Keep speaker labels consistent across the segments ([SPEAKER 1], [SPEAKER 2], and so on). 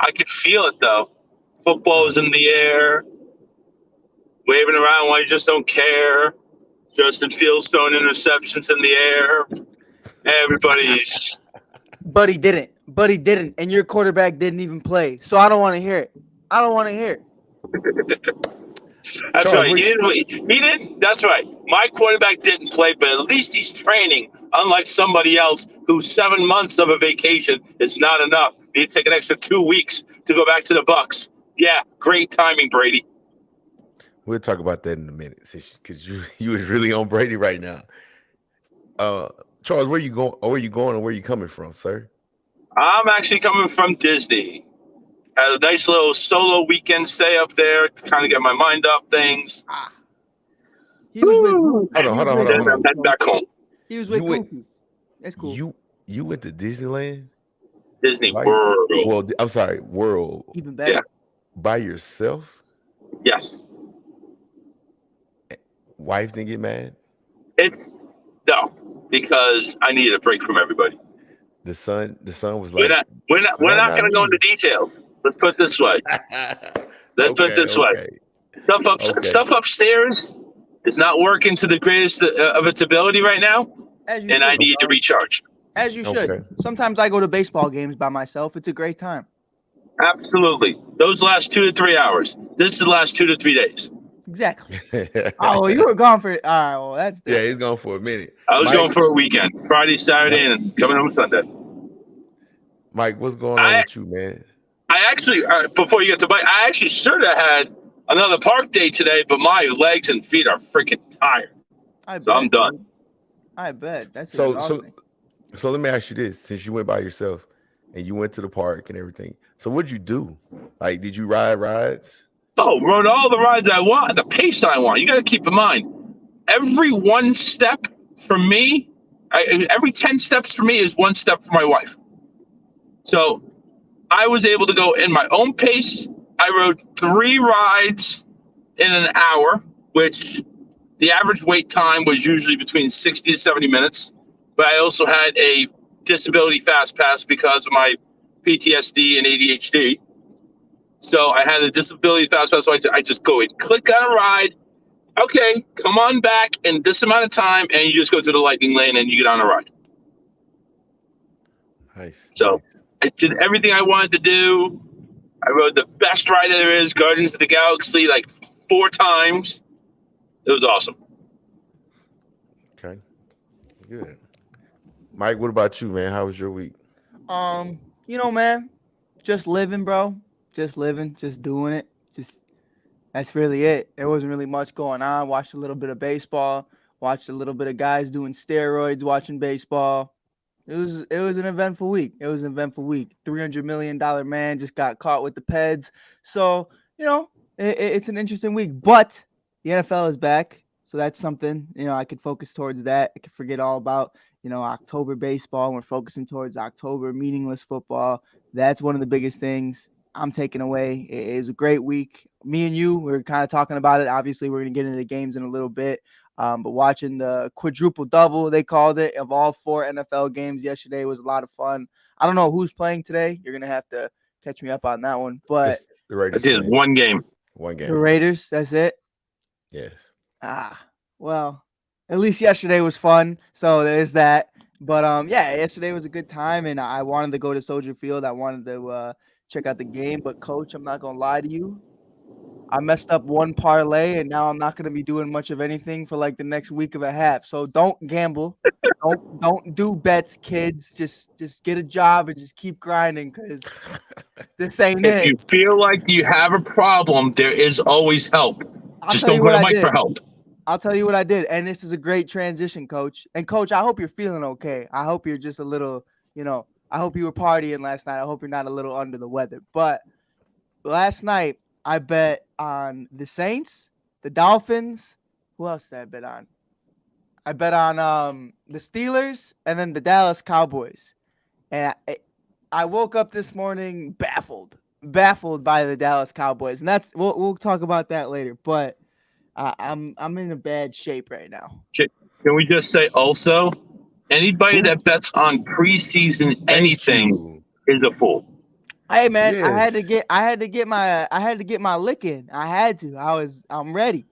[SPEAKER 1] I could feel it though. Football's in the air, waving around while you just don't care. Justin Fields throwing interceptions in the air. Everybody's.
[SPEAKER 2] But he didn't. But he didn't. And your quarterback didn't even play. So I don't want to hear it. I don't want to hear it.
[SPEAKER 1] That's
[SPEAKER 3] Charles,
[SPEAKER 1] right. He didn't. That's right. My quarterback didn't play, but at least he's training. Unlike somebody else whose 7 months of a vacation is not enough. You need to take an extra 2 weeks to go back to the Bucks. Yeah, great timing, Brady.
[SPEAKER 3] we'll talk about that in a minute, because you was really on Brady right now. Charles, where you going? Or where you going, and where you coming from, sir?
[SPEAKER 1] I'm actually coming from Disney. Had a nice little solo weekend stay up there to kind of get my mind off things.
[SPEAKER 2] He was with
[SPEAKER 1] Woo!
[SPEAKER 3] Hold on.
[SPEAKER 1] Then I'm heading back home.
[SPEAKER 2] He was with
[SPEAKER 3] You went-
[SPEAKER 2] Goofy. That's cool.
[SPEAKER 3] You went to Disneyland?
[SPEAKER 1] Disney
[SPEAKER 3] Right.
[SPEAKER 1] World.
[SPEAKER 3] Well, I'm sorry, World
[SPEAKER 2] Even better.
[SPEAKER 1] Yeah.
[SPEAKER 3] by yourself?
[SPEAKER 1] Yes.
[SPEAKER 3] Wife didn't get mad?
[SPEAKER 1] No, because I needed a break from everybody.
[SPEAKER 3] The son was
[SPEAKER 1] We're
[SPEAKER 3] like,
[SPEAKER 1] not going to go into detail. Let's put it this way. Let's put it this way. Stuff upstairs is not working to the greatest of its ability right now,
[SPEAKER 2] As you
[SPEAKER 1] and
[SPEAKER 2] should,
[SPEAKER 1] I need to
[SPEAKER 2] dog.
[SPEAKER 1] recharge.
[SPEAKER 2] As you should.
[SPEAKER 3] Okay.
[SPEAKER 2] Sometimes I go to baseball games by myself. It's a great time.
[SPEAKER 1] Absolutely. Those last 2 to 3 hours. This is the last 2 to 3 days.
[SPEAKER 2] Exactly. Oh, well, you were gone for it. All right. Well, that's
[SPEAKER 3] Yeah, he's gone for a minute.
[SPEAKER 1] I was
[SPEAKER 3] Mike,
[SPEAKER 1] going for a weekend. Friday, Saturday, and coming home Sunday.
[SPEAKER 3] Mike, what's going on with you, man?
[SPEAKER 1] I actually, before you get to Mike, I actually should have had another park day today, but my legs and feet are freaking tired. So I'm done.
[SPEAKER 2] I bet. That's
[SPEAKER 3] So
[SPEAKER 2] exhausting.
[SPEAKER 3] let me ask you this: since you went by yourself and you went to the park and everything, so what'd you do? Like, did you ride rides?
[SPEAKER 1] Oh, rode all the rides I want at the pace I want. You got to keep in mind, every one step for me, every 10 steps for me is one step for my wife. So I was able to go in my own pace. I rode 3 rides in an hour, which the average wait time was usually between 60 to 70 minutes. But I also had a disability fast pass because of my PTSD and ADHD. So I had a disability fast pass. So I just go and click on a ride. Okay, come on back in this amount of time, and you just go to the lightning lane and you get on a ride.
[SPEAKER 3] Nice.
[SPEAKER 1] So I did everything I wanted to do. I rode the best ride there is, Guardians of the Galaxy, like 4 times. It was awesome.
[SPEAKER 3] Okay, good. Mike, what about you, man? How was your week?
[SPEAKER 2] Man, just living, bro. Just living, just doing it. That's really it. There wasn't really much going on. Watched a little bit of baseball. Watched a little bit of guys doing steroids, watching baseball. It was an eventful week. $300 million man just got caught with the Peds. So, it's an interesting week. But the NFL is back. So that's something, I could focus towards that. I could forget all about, October baseball. We're focusing towards October meaningless football. That's one of the biggest things I'm taking away. It was a great week. Me and you, we're kind of talking about it. Obviously, we're going to get into the games in a little bit. But watching the quadruple double, they called it, of all 4 NFL games yesterday was a lot of fun. I don't know who's playing today. You're going to have to catch me up on that one. But
[SPEAKER 3] the Raiders.
[SPEAKER 1] I did one game.
[SPEAKER 2] The Raiders, that's it?
[SPEAKER 3] Yes.
[SPEAKER 2] Well, at least yesterday was fun. So there's that. But yesterday was a good time, and I wanted to go to Soldier Field. I wanted to check out the game. But Coach, I'm not gonna lie to you. I messed up one parlay, and now I'm not gonna be doing much of anything for like the next week and a half. So don't gamble. don't do bets, kids. Just get a job and just keep grinding, because this ain't it.
[SPEAKER 1] If you feel like you have a problem, there is always help. Just don't go to Mike for help.
[SPEAKER 2] I'll tell you what I did, and this is a great transition, Coach. And Coach, I hope you're feeling okay. I hope you're just a little, I hope you were partying last night. I hope you're not a little under the weather. But last night, I bet on the Saints, the Dolphins. Who else did I bet on? I bet on the Steelers and then the Dallas Cowboys. And I woke up this morning baffled by the Dallas Cowboys. And that's we'll talk about that later. But I'm in a bad shape right now.
[SPEAKER 1] Can we just say also, anybody that bets on preseason anything is a fool.
[SPEAKER 2] Hey man, I had to
[SPEAKER 3] Yes.
[SPEAKER 2] get my lick in. I'm ready.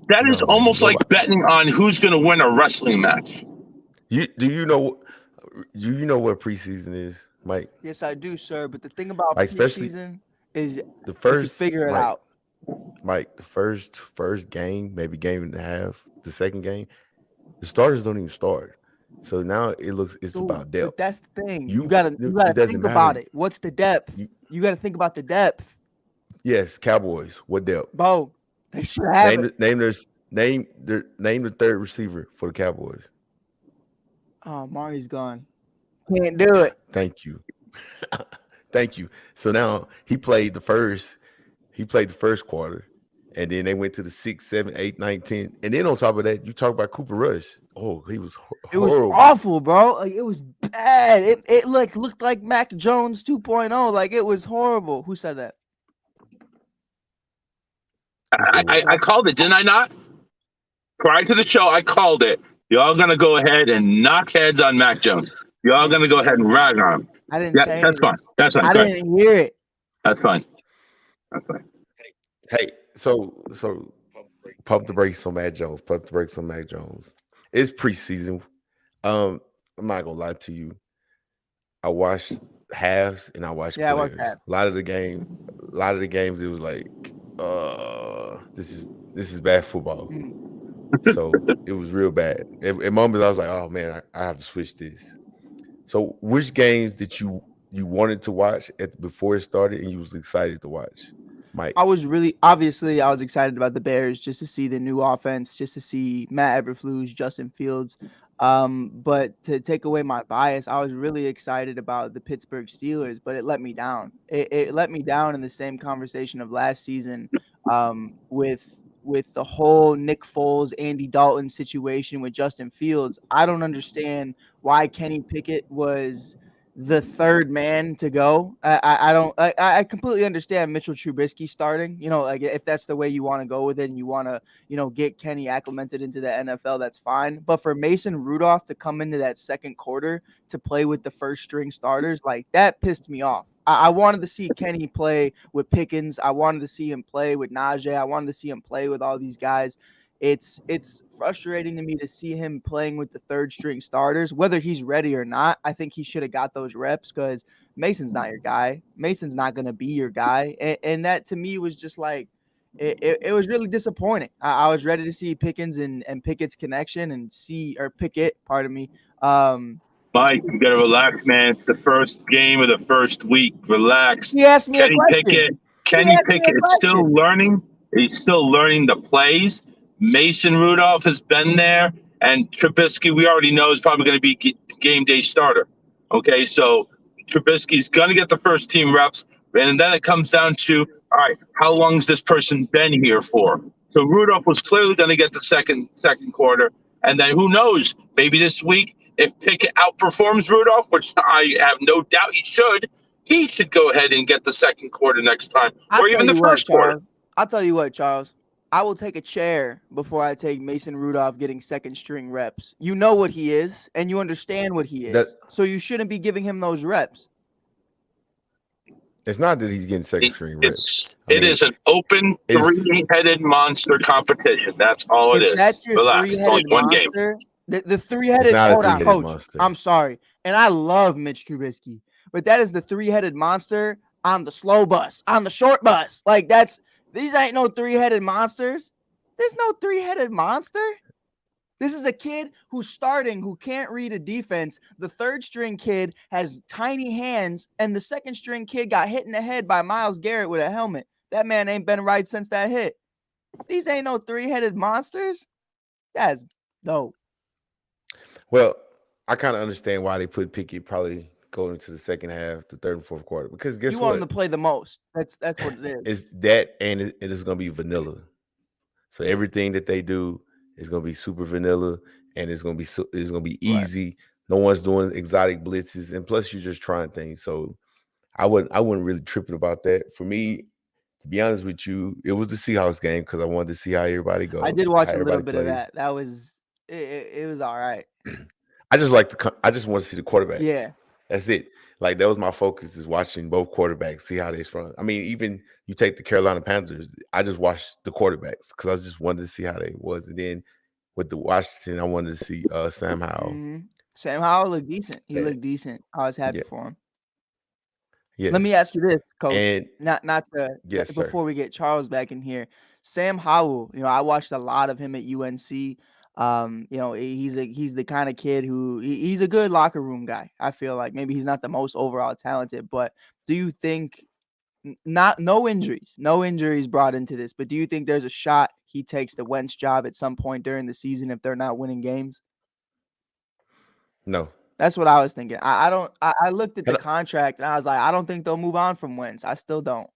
[SPEAKER 1] That is
[SPEAKER 3] No, man.
[SPEAKER 1] almost like
[SPEAKER 3] Nobody.
[SPEAKER 1] betting on who's going to win a wrestling match.
[SPEAKER 3] You know? Do you know what preseason is, Mike?
[SPEAKER 2] Yes, I do, sir. But the thing about
[SPEAKER 3] Like especially
[SPEAKER 2] preseason is
[SPEAKER 3] the
[SPEAKER 2] you can
[SPEAKER 3] first,
[SPEAKER 2] figure it out.
[SPEAKER 3] Mike, the first game, maybe game and a half, the second game, the starters don't even start. So now it's
[SPEAKER 2] Dude,
[SPEAKER 3] about
[SPEAKER 2] but
[SPEAKER 3] depth.
[SPEAKER 2] that's the thing. You
[SPEAKER 3] You
[SPEAKER 2] gotta
[SPEAKER 3] it doesn't
[SPEAKER 2] think about
[SPEAKER 3] matter.
[SPEAKER 2] it. What's the depth?
[SPEAKER 3] You,
[SPEAKER 2] You gotta think about the depth.
[SPEAKER 3] yes, Cowboys. What depth?
[SPEAKER 2] Bro, they should have
[SPEAKER 3] Name
[SPEAKER 2] it.
[SPEAKER 3] name the third receiver for the Cowboys.
[SPEAKER 2] Oh, Mari's gone. Can't do it.
[SPEAKER 3] Thank you. Thank you. So now he played the first quarter, and then they went to the 6, 7, 8, 9, 10. And then on top of that, you talk about Cooper Rush. Oh, he was
[SPEAKER 2] It was
[SPEAKER 3] horrible.
[SPEAKER 2] awful, bro. Like it was bad. It looked like Mac Jones 2.0. Like it was horrible. Who said that?
[SPEAKER 3] Who said what?
[SPEAKER 1] I called it, didn't I not? Prior to the show, I called it. Y'all going to go ahead and knock heads on Mac Jones. Y'all going to go ahead and rag on him.
[SPEAKER 2] I didn't
[SPEAKER 1] Yeah,
[SPEAKER 2] say
[SPEAKER 1] that's
[SPEAKER 2] anything.
[SPEAKER 1] fine. That's fine.
[SPEAKER 2] I
[SPEAKER 1] Go ahead.
[SPEAKER 2] didn't hear it.
[SPEAKER 1] That's fine. That's fine.
[SPEAKER 3] Hey, so pump the brakes on Mac Jones. Pump the brakes on Mac Jones. It's preseason. I'm not gonna lie to you. I watched halves and I watched
[SPEAKER 2] Yeah, I watched
[SPEAKER 3] players.
[SPEAKER 2] halves.
[SPEAKER 3] A lot of the games, it was like, this is bad football. So it was real bad. At moments, I was like, oh man, I have to switch this. So which games did you wanted to watch before it started and you was excited to watch, Mike?
[SPEAKER 2] I was excited about the Bears just to see the new offense, just to see Matt Eberflus, Justin Fields. But to take away my bias, I was really excited about the Pittsburgh Steelers, but it let me down. It let me down in the same conversation of last season, with the whole Nick Foles, Andy Dalton situation with Justin Fields. I don't understand why Kenny Pickett was the third man to go. I completely understand Mitchell Trubisky starting, like if that's the way you want to go with it and you want to, get Kenny acclimated into the NFL, that's fine. But for Mason Rudolph to come into that second quarter to play with the first string starters, like that pissed me off. I wanted to see Kenny play with Pickens. I wanted to see him play with Najee. I wanted to see him play with all these guys. It's frustrating to me to see him playing with the third string starters, whether he's ready or not. I think he should have got those reps because Mason's not your guy. Mason's not going to be your guy. And that to me was just like, it was really disappointing. I was ready to see Pickens and Pickett's connection Pickett, pardon me.
[SPEAKER 1] Mike, you got to relax, man. It's the first game of the first week. Relax.
[SPEAKER 2] He asked me a question.
[SPEAKER 1] Kenny Pickett is still learning. He's still learning the plays. Mason Rudolph has been there, and Trubisky, we already know, is probably going to be game day starter. Okay, so Trubisky's going to get the first team reps, and then it comes down to, all right, how long has this person been here for? So Rudolph was clearly going to get the second quarter, and then who knows? Maybe this week, if Pickett outperforms Rudolph, which I have no doubt he should go ahead and get the second quarter next time, or even the first quarter.
[SPEAKER 2] I'll tell you what, Charles. I will take a chair before I take Mason Rudolph getting second string reps. You know what he is, and you understand what he is. So you shouldn't be giving him those reps.
[SPEAKER 3] It's not that he's getting second string reps.
[SPEAKER 1] It is an open three-headed monster competition. That's all it is.
[SPEAKER 2] That's your
[SPEAKER 1] relax. It's only one
[SPEAKER 2] monster. The three-headed. Hold on, coach. Monster. I'm sorry, and I love Mitch Trubisky, but that is the three-headed monster on the slow bus, on the short bus. Like these ain't no three-headed monsters. There's no three-headed monster. This is a kid who's starting, who can't read a defense. The third string kid has tiny hands, and the second string kid got hit in the head by Myles Garrett with a helmet. That man ain't been right since that hit. These ain't no three-headed monsters. That's dope.
[SPEAKER 3] Well, I kind of understand why they put Pickett probably going into the second half, the third and fourth quarter. Because guess what?
[SPEAKER 2] You want him to play the most. That's what it is.
[SPEAKER 3] It's that, and it is going to be vanilla. So everything that they do is going to be super vanilla, and it's going to be easy. Right. No one's doing exotic blitzes, and plus you're just trying things. So I wouldn't really tripping about that. For me, to be honest with you, it was the Seahawks game because I wanted to see how everybody goes.
[SPEAKER 2] I did watch a little bit of that. That was it was all right.
[SPEAKER 3] I just want to see the quarterback.
[SPEAKER 2] Yeah.
[SPEAKER 3] That's it. Like that was my focus is watching both quarterbacks, see how they run. I mean, even you take the Carolina Panthers, I just watched the quarterbacks because I just wanted to see how they was. And then with the Washington, I wanted to see Sam Howell.
[SPEAKER 2] Sam Howell looked decent. He
[SPEAKER 3] Yeah,
[SPEAKER 2] looked decent. I was happy
[SPEAKER 3] yeah,
[SPEAKER 2] for him. Let
[SPEAKER 3] yes.
[SPEAKER 2] me ask you this, Coach.
[SPEAKER 3] And
[SPEAKER 2] Not to
[SPEAKER 3] yes, sir.
[SPEAKER 2] before we get Charles back in here. Sam Howell, I watched a lot of him at UNC. He's the kind of kid who he's a good locker room guy. I feel like maybe he's not the most overall talented, but do you think no injuries brought into this, but do you think there's a shot he takes the Wentz job at some point during the season if they're not winning games?
[SPEAKER 3] No.
[SPEAKER 2] That's what I was thinking. I looked at
[SPEAKER 3] I
[SPEAKER 2] the
[SPEAKER 3] don't-
[SPEAKER 2] contract and I was like, I don't think they'll move on from Wentz. I still don't.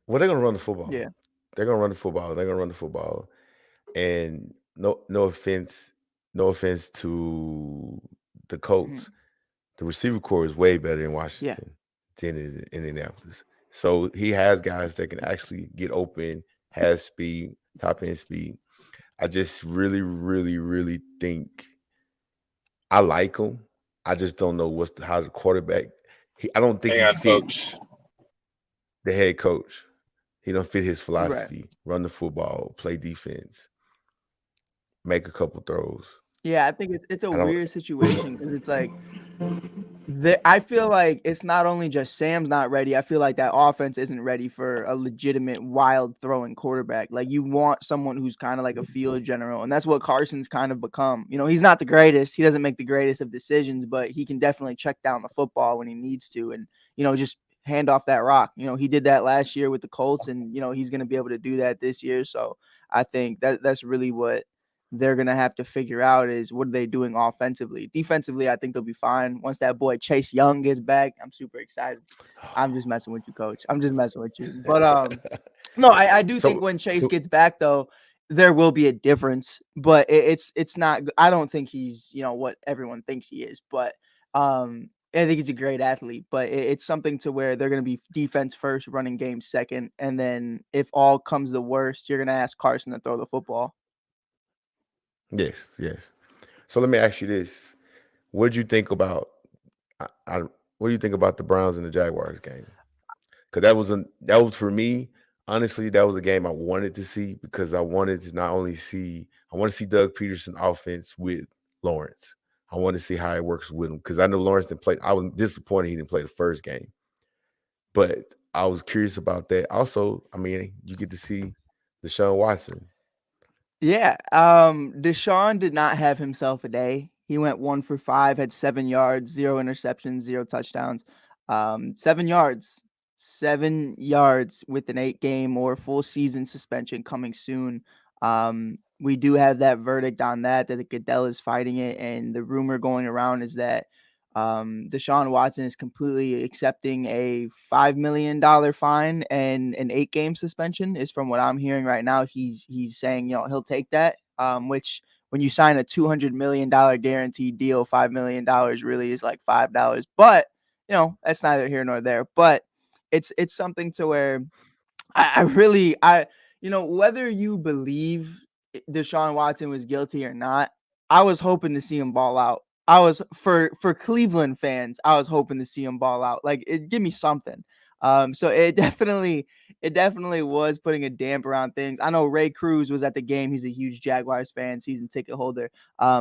[SPEAKER 3] Well, they're gonna run the football.
[SPEAKER 2] Yeah.
[SPEAKER 3] They're gonna run the football. They're gonna run the football. And no offense to the Colts. The receiver core is way better in Washington than in Indianapolis. So he has guys that can actually get open, has speed, top end speed. I just really, really, really think I like him. I just don't know how the quarterback. I don't think
[SPEAKER 1] Hang on,
[SPEAKER 3] he fits
[SPEAKER 1] folks.
[SPEAKER 3] the head coach. He don't fit his
[SPEAKER 2] Right.
[SPEAKER 3] philosophy. Run the football, play defense, make a couple throws.
[SPEAKER 2] Yeah, I think it's a
[SPEAKER 3] I don't.
[SPEAKER 2] weird situation because it's like I feel like it's not only just Sam's not ready. I feel like that offense isn't ready for a legitimate wild throwing quarterback. Like you want someone who's kind of like a field general, and that's what Carson's kind of become. He's not the greatest. He doesn't make the greatest of decisions, but he can definitely check down the football when he needs to, and just hand off that rock. He did that last year with the Colts, and he's going to be able to do that this year. So I think that's really what they're going to have to figure out is what are they doing offensively. Defensively, I think they'll be fine. Once that boy Chase Young gets back, I'm super excited. I'm just messing with you, Coach. I'm just messing with you. But no, I do think when Chase gets back, though, there will be a difference. But it's not – I don't think he's, what everyone thinks he is. But I think he's a great athlete. But it's something to where they're going to be defense first, running game second. And then if all comes the worst, you're going to ask Carson to throw the football.
[SPEAKER 3] Yes. So let me ask you this: what did you think about? What do you think about the Browns and the Jaguars game? Because that was for me. Honestly, that was a game I wanted to see because I wanted to not only see Doug Peterson offense with Lawrence. I want to see how it works with him because I know Lawrence didn't play. I was disappointed he didn't play the first game, but I was curious about that. Also, I mean, you get to see Deshaun Watson.
[SPEAKER 2] Yeah, Deshaun did not have himself a day. He went 1 for 5, had 7 yards, 0 interceptions, 0 touchdowns. 7 yards with an 8-game or full season suspension coming soon. We do have that verdict on that Goodell is fighting it, and the rumor going around is that Deshaun Watson is completely accepting a $5 million fine and an 8-game suspension is from what I'm hearing right now. He's saying, he'll take that, which when you sign a $200 million guaranteed deal, $5 million really is like $5, but that's neither here nor there, but it's something to where whether you believe Deshaun Watson was guilty or not, I was hoping to see him ball out. I was for Cleveland fans, I was hoping to see him ball out. Like give me something. So it definitely was putting a damper on things. I know Ray Cruz was at the game. He's a huge Jaguars fan, season ticket holder.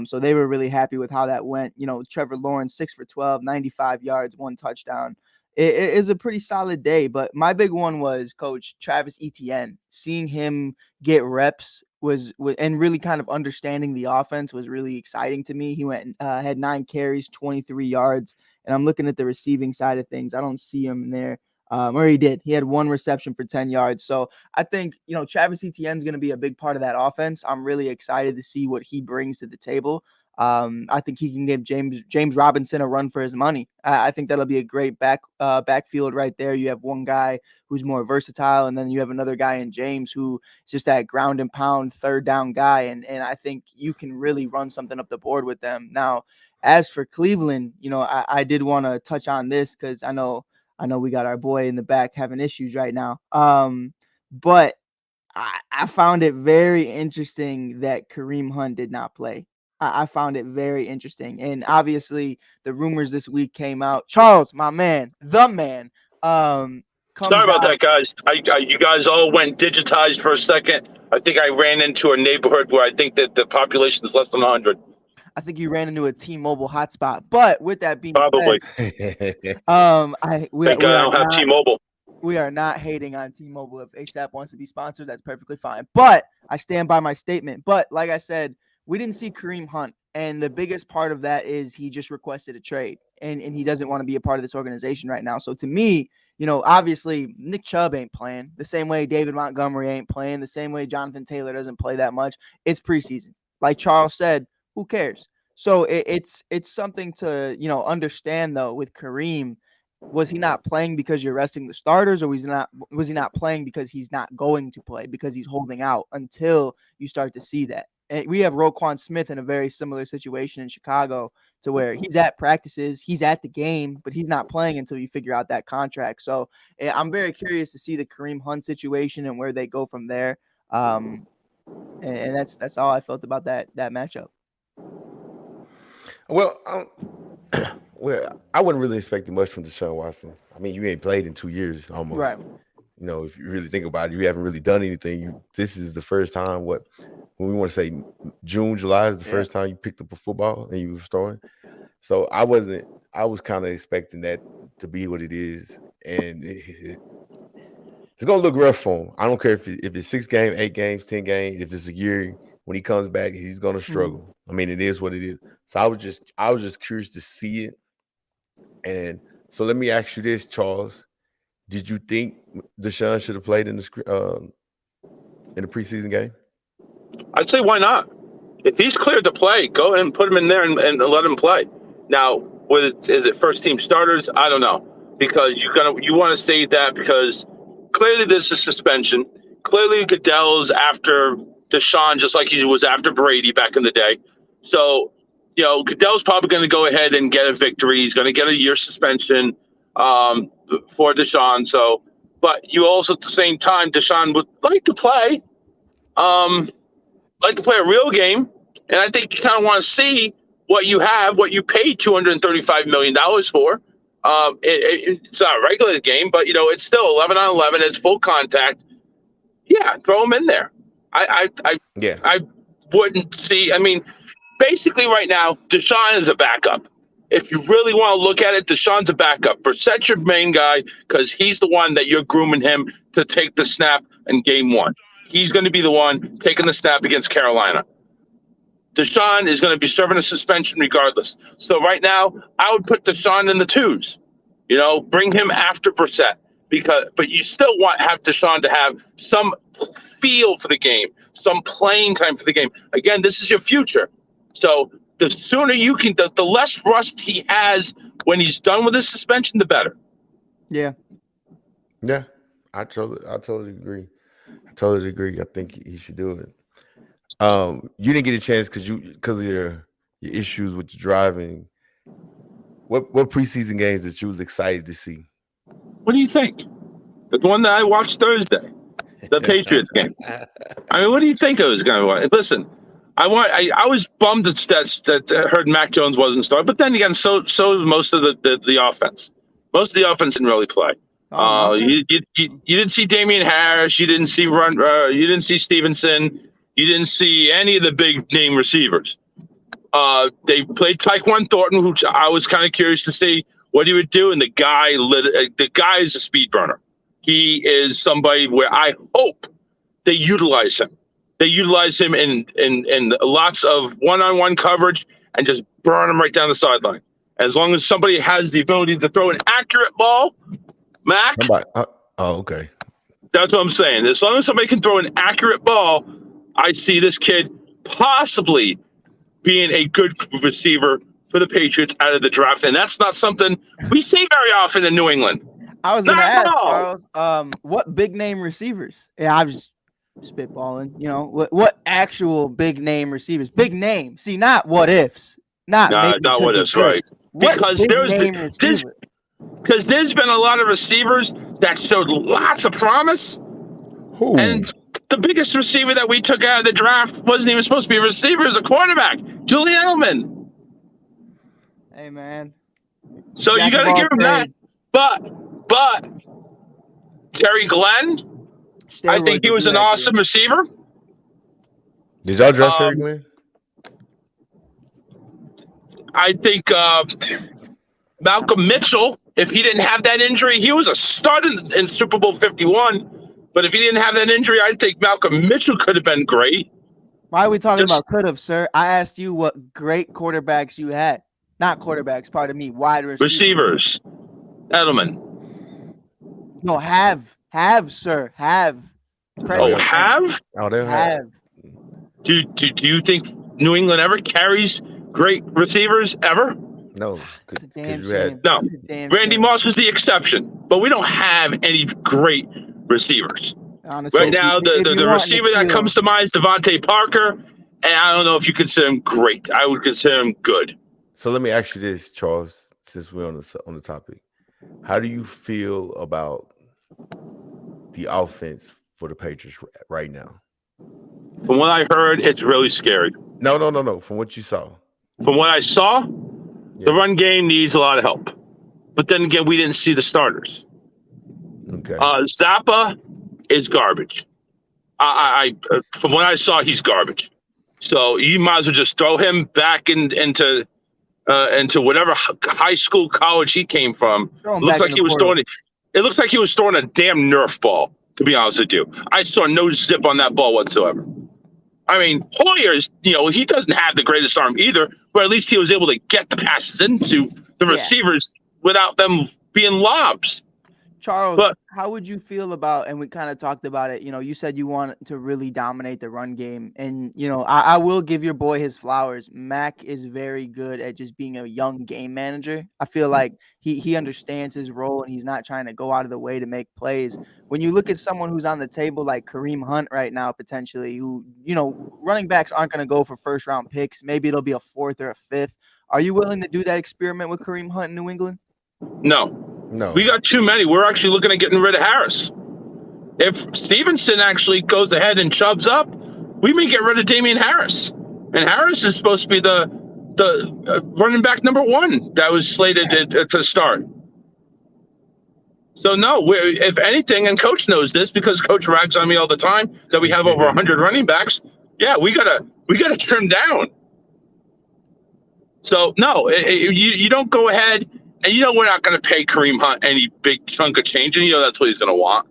[SPEAKER 2] So they were really happy with how that went. Trevor Lawrence, 6 for 12, 95 yards, 1 touchdown. It is a pretty solid day, but my big one was Coach Travis Etienne. Seeing him get reps was and really kind of understanding the offense was really exciting to me. He went had 9 carries, 23 yards, and I'm looking at the receiving side of things. I don't see him in there. Or he did. He had 1 reception for 10 yards. So I think, Travis Etienne is going to be a big part of that offense. I'm really excited to see what he brings to the table. I think he can give James Robinson a run for his money. I think that'll be a great backfield right there. You have one guy who's more versatile, and then you have another guy in James who is just that ground and pound third down guy. And I think you can really run something up the board with them. Now, as for Cleveland, I did want to touch on this because I know we got our boy in the back having issues right now. But I found it very interesting that Kareem Hunt did not play. I found it very interesting. And obviously the rumors this week came out. Charles, my man, the man, comes
[SPEAKER 1] Sorry about
[SPEAKER 2] out.
[SPEAKER 1] that, guys. You guys all went digitized for a second. I think I ran into a neighborhood where I think that the population is less than 100.
[SPEAKER 2] I think you ran into a T-Mobile hotspot. But with that being
[SPEAKER 1] Probably.
[SPEAKER 2] said, we
[SPEAKER 1] Thank God I don't have T-Mobile.
[SPEAKER 2] We are not hating on T-Mobile. If ASAP wants to be sponsored, that's perfectly fine. But I stand by my statement. But like I said, we didn't see Kareem Hunt. And the biggest part of that is he just requested a trade. And he doesn't want to be a part of this organization right now. So to me, obviously Nick Chubb ain't playing the same way David Montgomery ain't playing, the same way Jonathan Taylor doesn't play that much. It's preseason. Like Charles said, who cares? So it's something to, understand, though, with Kareem. Was he not playing because you're resting the starters, or was he not playing because he's not going to play, because he's holding out until you start to see that? And we have Roquan Smith in a very similar situation in Chicago, to where he's at practices, he's at the game, but he's not playing until you figure out that contract. So I'm very curious to see the Kareem Hunt situation and where they go from there. And that's all I felt about that matchup.
[SPEAKER 3] Well, I wasn't really expecting much from Deshaun Watson. I mean, you ain't played in 2 years almost.
[SPEAKER 2] Right.
[SPEAKER 3] If you really think about it, you haven't really done anything. This is the first time, when we want to say June, July is the first time you picked up a football and you were throwing. So I was kind of expecting that to be what it is. And it's going to look rough for him. I don't care if it's 6 games, 8 games, 10 games. If it's a year, when he comes back, he's going to struggle. I mean, it is what it is. So I was just curious to see it. And so let me ask you this, Charles. Did you think Deshaun should have played in the preseason game?
[SPEAKER 1] I'd say why not? If he's cleared to play, go ahead and put him in there and let him play. Now, is it first team starters? I don't know, because you want to say that because clearly there's a suspension. Clearly Goodell's after Deshaun just like he was after Brady back in the day. So, Goodell's probably going to go ahead and get a victory. He's going to get a year suspension for Deshaun. So, but you also at the same time, Deshaun would like to play, a real game. And I think you kind of want to see what you have, what you paid $235 million for. It's not a regular game, but it's still 11 on 11. It's full contact. Yeah, throw him in there. I wouldn't see. I mean, basically right now, Deshaun is a backup. If you really want to look at it, Deshaun's a backup. Brissett's your main guy because he's the one that you're grooming him to take the snap in game 1. He's going to be the one taking the snap against Carolina. Deshaun is going to be serving a suspension regardless. So right now, I would put Deshaun in the 2s. Bring him after Brissett but you still have Deshaun to have some feel for the game, some playing time for the game. Again, this is your future. So the sooner you can, the less rust he has when he's done with his suspension, the better.
[SPEAKER 2] Yeah.
[SPEAKER 3] Yeah, I totally agree. I think he should do it. You didn't get a chance because of your issues with the driving. What preseason games that you was excited to see?
[SPEAKER 1] What do you think? The one that I watched Thursday, the Patriots game. I mean, what do you think I was going to watch? Listen, I was bummed that heard Mac Jones wasn't starting, but then again, so was most of the offense. Most of the offense didn't really play. You didn't see Damian Harris. You didn't see you didn't see Stevenson. You didn't see any of the big name receivers. They played Tyquan Thornton, who I was kind of curious to see what he would do. And the guy is a speed burner. He is somebody where I hope they utilize him. They utilize him in lots of one-on-one coverage and just burn him right down the sideline. As long as somebody has the ability to throw an accurate ball, Mac.
[SPEAKER 3] Okay.
[SPEAKER 1] That's what I'm saying. As long as somebody can throw an accurate ball, I see this kid possibly being a good receiver for the Patriots out of the draft. And that's not something we see very often in New England.
[SPEAKER 2] I was going to ask, Charles, what big name receivers? Yeah, I was spitballing. What actual big name receivers? Big name. See, not what ifs. Not
[SPEAKER 1] what ifs, right? Because there's been a lot of receivers that showed lots of promise.
[SPEAKER 3] Ooh.
[SPEAKER 1] And the biggest receiver that we took out of the draft wasn't even supposed to be a receiver, as a quarterback. Julian Edelman.
[SPEAKER 2] Hey, man.
[SPEAKER 1] So you got to give him that. But Terry Glenn, I think he was an awesome receiver.
[SPEAKER 3] Did y'all draft Terry Glenn?
[SPEAKER 1] I think Malcolm Mitchell, if he didn't have that injury, he was a stud in Super Bowl 51. But if he didn't have that injury, I think Malcolm Mitchell could have been great.
[SPEAKER 2] Why are we talking about could have, sir? I asked you what great quarterbacks you had. Not quarterbacks, pardon me, wide
[SPEAKER 1] receivers. Edelman.
[SPEAKER 2] No, have, sir, have.
[SPEAKER 1] Oh, have?
[SPEAKER 3] Oh, they have.
[SPEAKER 1] Do you think New England ever carries great receivers ever?
[SPEAKER 3] No.
[SPEAKER 1] Randy Moss is the exception, but we don't have any great receivers. Honestly, right now, the receiver that comes to mind is Devontae Parker, and I don't know if you consider him great. I would consider him good.
[SPEAKER 3] So let me ask you this, Charles, since we're on the topic. How do you feel about the offense for the Patriots right now?
[SPEAKER 1] From what I heard, it's really scary.
[SPEAKER 3] No. From what you saw.
[SPEAKER 1] From what I saw, the run game needs a lot of help. But then again, we didn't see the starters.
[SPEAKER 3] Okay.
[SPEAKER 1] Zappa is garbage. I from what I saw, he's garbage. So you might as well just throw him back into whatever high school, college he came from. It looks like he was throwing a damn Nerf ball, to be honest with you. I saw no zip on that ball whatsoever. I mean, Hoyer's, he doesn't have the greatest arm either, but at least he was able to get the passes into the receivers without them being lobs.
[SPEAKER 2] Charles, how would you feel about, and we kind of talked about it, you said you want to really dominate the run game. And, I will give your boy his flowers. Mac is very good at just being a young game manager. I feel like he understands his role and he's not trying to go out of the way to make plays. When you look at someone who's on the table like Kareem Hunt right now, potentially, who, running backs aren't going to go for first round picks. Maybe it'll be a fourth or a fifth. Are you willing to do that experiment with Kareem Hunt in New England?
[SPEAKER 3] No.
[SPEAKER 1] We got too many. We're actually looking at getting rid of Harris. If Stevenson actually goes ahead and chubs up, we may get rid of Damian Harris. And Harris is supposed to be the running back number one that was slated to start. So no, if anything, and Coach knows this because Coach rags on me all the time that we have over 100 running backs. Yeah, we gotta trim down. So no, you don't go ahead. And we're not going to pay Kareem Hunt any big chunk of change, and that's what he's going to want.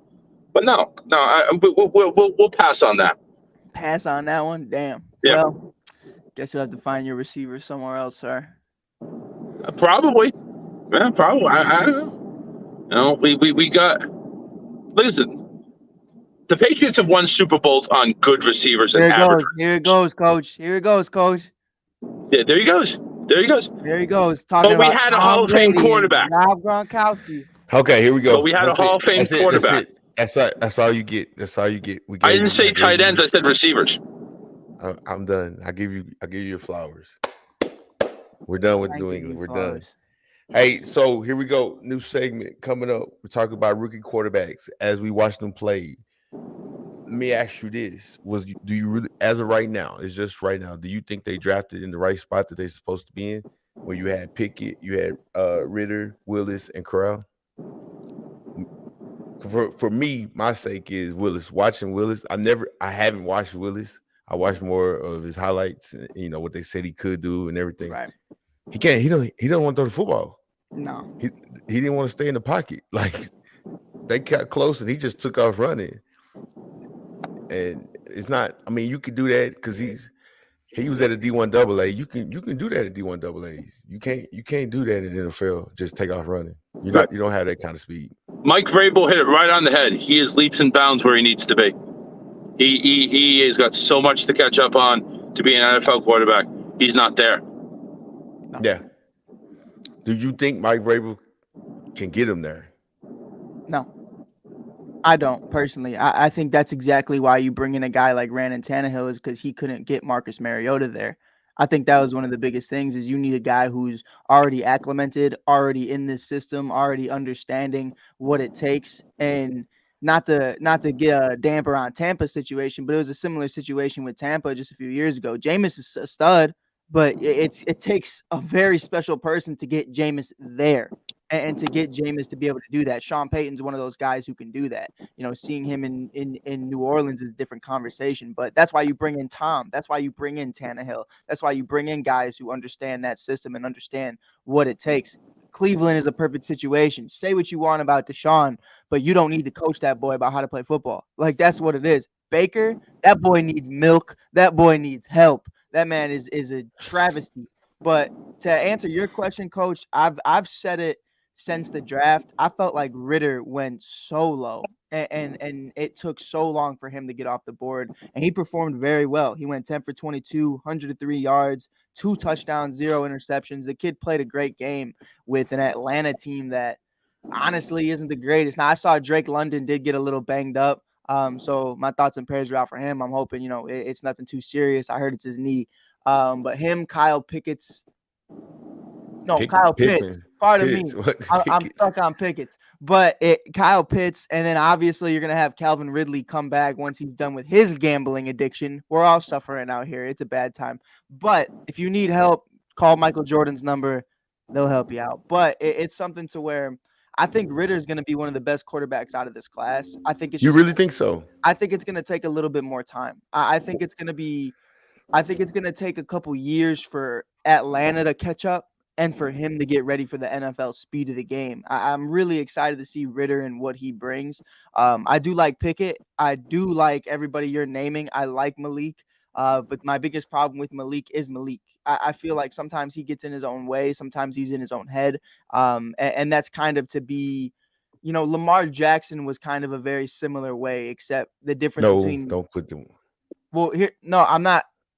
[SPEAKER 1] But no, we'll pass on that.
[SPEAKER 2] Pass on that one? Damn.
[SPEAKER 1] Yeah.
[SPEAKER 2] Well, guess you'll have to find your receiver somewhere else, sir.
[SPEAKER 1] Probably. Yeah, probably. I don't know. We got. Listen, the Patriots have won Super Bowls on good receivers and average.
[SPEAKER 2] Here it goes, Coach. Here it goes, Coach.
[SPEAKER 1] Yeah, there he goes. There he goes.
[SPEAKER 2] Talking
[SPEAKER 1] but we had a Hall of Fame quarterback.
[SPEAKER 2] Rob Gronkowski.
[SPEAKER 3] Okay, here we go.
[SPEAKER 1] But we had a Hall of Fame quarterback.
[SPEAKER 3] That's all you get.
[SPEAKER 1] I didn't say tight ends. I said receivers.
[SPEAKER 3] I'm done. I give you your flowers. We're done with New England. We're done. Hey, so here we go. New segment coming up. We're talking about rookie quarterbacks as we watch them play. Let me ask you this: do you really, as of right now, it's just right now, do you think they drafted in the right spot that they're supposed to be in? Where you had Pickett, you had Ritter, Willis, and Corral? For me, my sake is Willis. Watching Willis, I haven't watched Willis. I watched more of his highlights, and, what they said he could do and everything.
[SPEAKER 2] Right.
[SPEAKER 3] He can't. He don't want to throw the football.
[SPEAKER 2] No.
[SPEAKER 3] He didn't want to stay in the pocket. Like they got close and he just took off running. And it's not. I mean, you could do that because he was at a D1 AA. You can do that at D1 AA's. You can't do that in the NFL. Just take off running. You don't have that kind of speed.
[SPEAKER 1] Mike Vrabel hit it right on the head. He is leaps and bounds where he needs to be. He has got so much to catch up on to be an NFL quarterback. He's not there.
[SPEAKER 2] No.
[SPEAKER 3] Yeah. Do you think Mike Vrabel can get him there?
[SPEAKER 2] No. I don't personally. I think that's exactly why you bring in a guy like Ryan Tannehill is because he couldn't get Marcus Mariota there. I think that was one of the biggest things is you need a guy who's already acclimated, already in this system, already understanding what it takes. And not to get a damper on Tampa's situation, but it was a similar situation with Tampa just a few years ago. Jameis is a stud, but it takes a very special person to get Jameis there. And to get Jameis to be able to do that. Sean Payton's one of those guys who can do that. Seeing him in New Orleans is a different conversation. But that's why you bring in Tom. That's why you bring in Tannehill. That's why you bring in guys who understand that system and understand what it takes. Cleveland is a perfect situation. Say what you want about Deshaun, but you don't need to coach that boy about how to play football. Like, that's what it is. Baker, that boy needs milk. That boy needs help. That man is a travesty. But to answer your question, Coach, I've said it since the draft. I felt like Ritter went so low, and it took so long for him to get off the board, and he performed very well. He went 10 for 22, 103 yards, 2 touchdowns, 0 interceptions. The kid played a great game with an Atlanta team that honestly isn't the greatest. Now, I saw Drake London did get a little banged up. So my thoughts and prayers are out for him. I'm hoping, it's nothing too serious. I heard it's his knee. But him, Kyle Pickett's, Kyle Pitts. Pardon me. I'm stuck on Pickett's. But Kyle Pitts, and then obviously you're going to have Calvin Ridley come back once he's done with his gambling addiction. We're all suffering out here. It's a bad time. But if you need help, call Michael Jordan's number. They'll help you out. But it's something to where I think Ritter is going to be one of the best quarterbacks out of this class. I think it's.
[SPEAKER 3] You really think so?
[SPEAKER 2] I think it's going to take a little bit more time. I think it's going to take a couple years for Atlanta to catch up and for him to get ready for the NFL speed of the game. I'm really excited to see Ritter and what he brings. I do like Pickett. I do like everybody you're naming. I like Malik. But my biggest problem with Malik is Malik. I feel like sometimes he gets in his own way. Sometimes he's in his own head. And that's kind of to be, Lamar Jackson was kind of a very similar way, except the difference between.
[SPEAKER 3] Don't put them.
[SPEAKER 2] Well,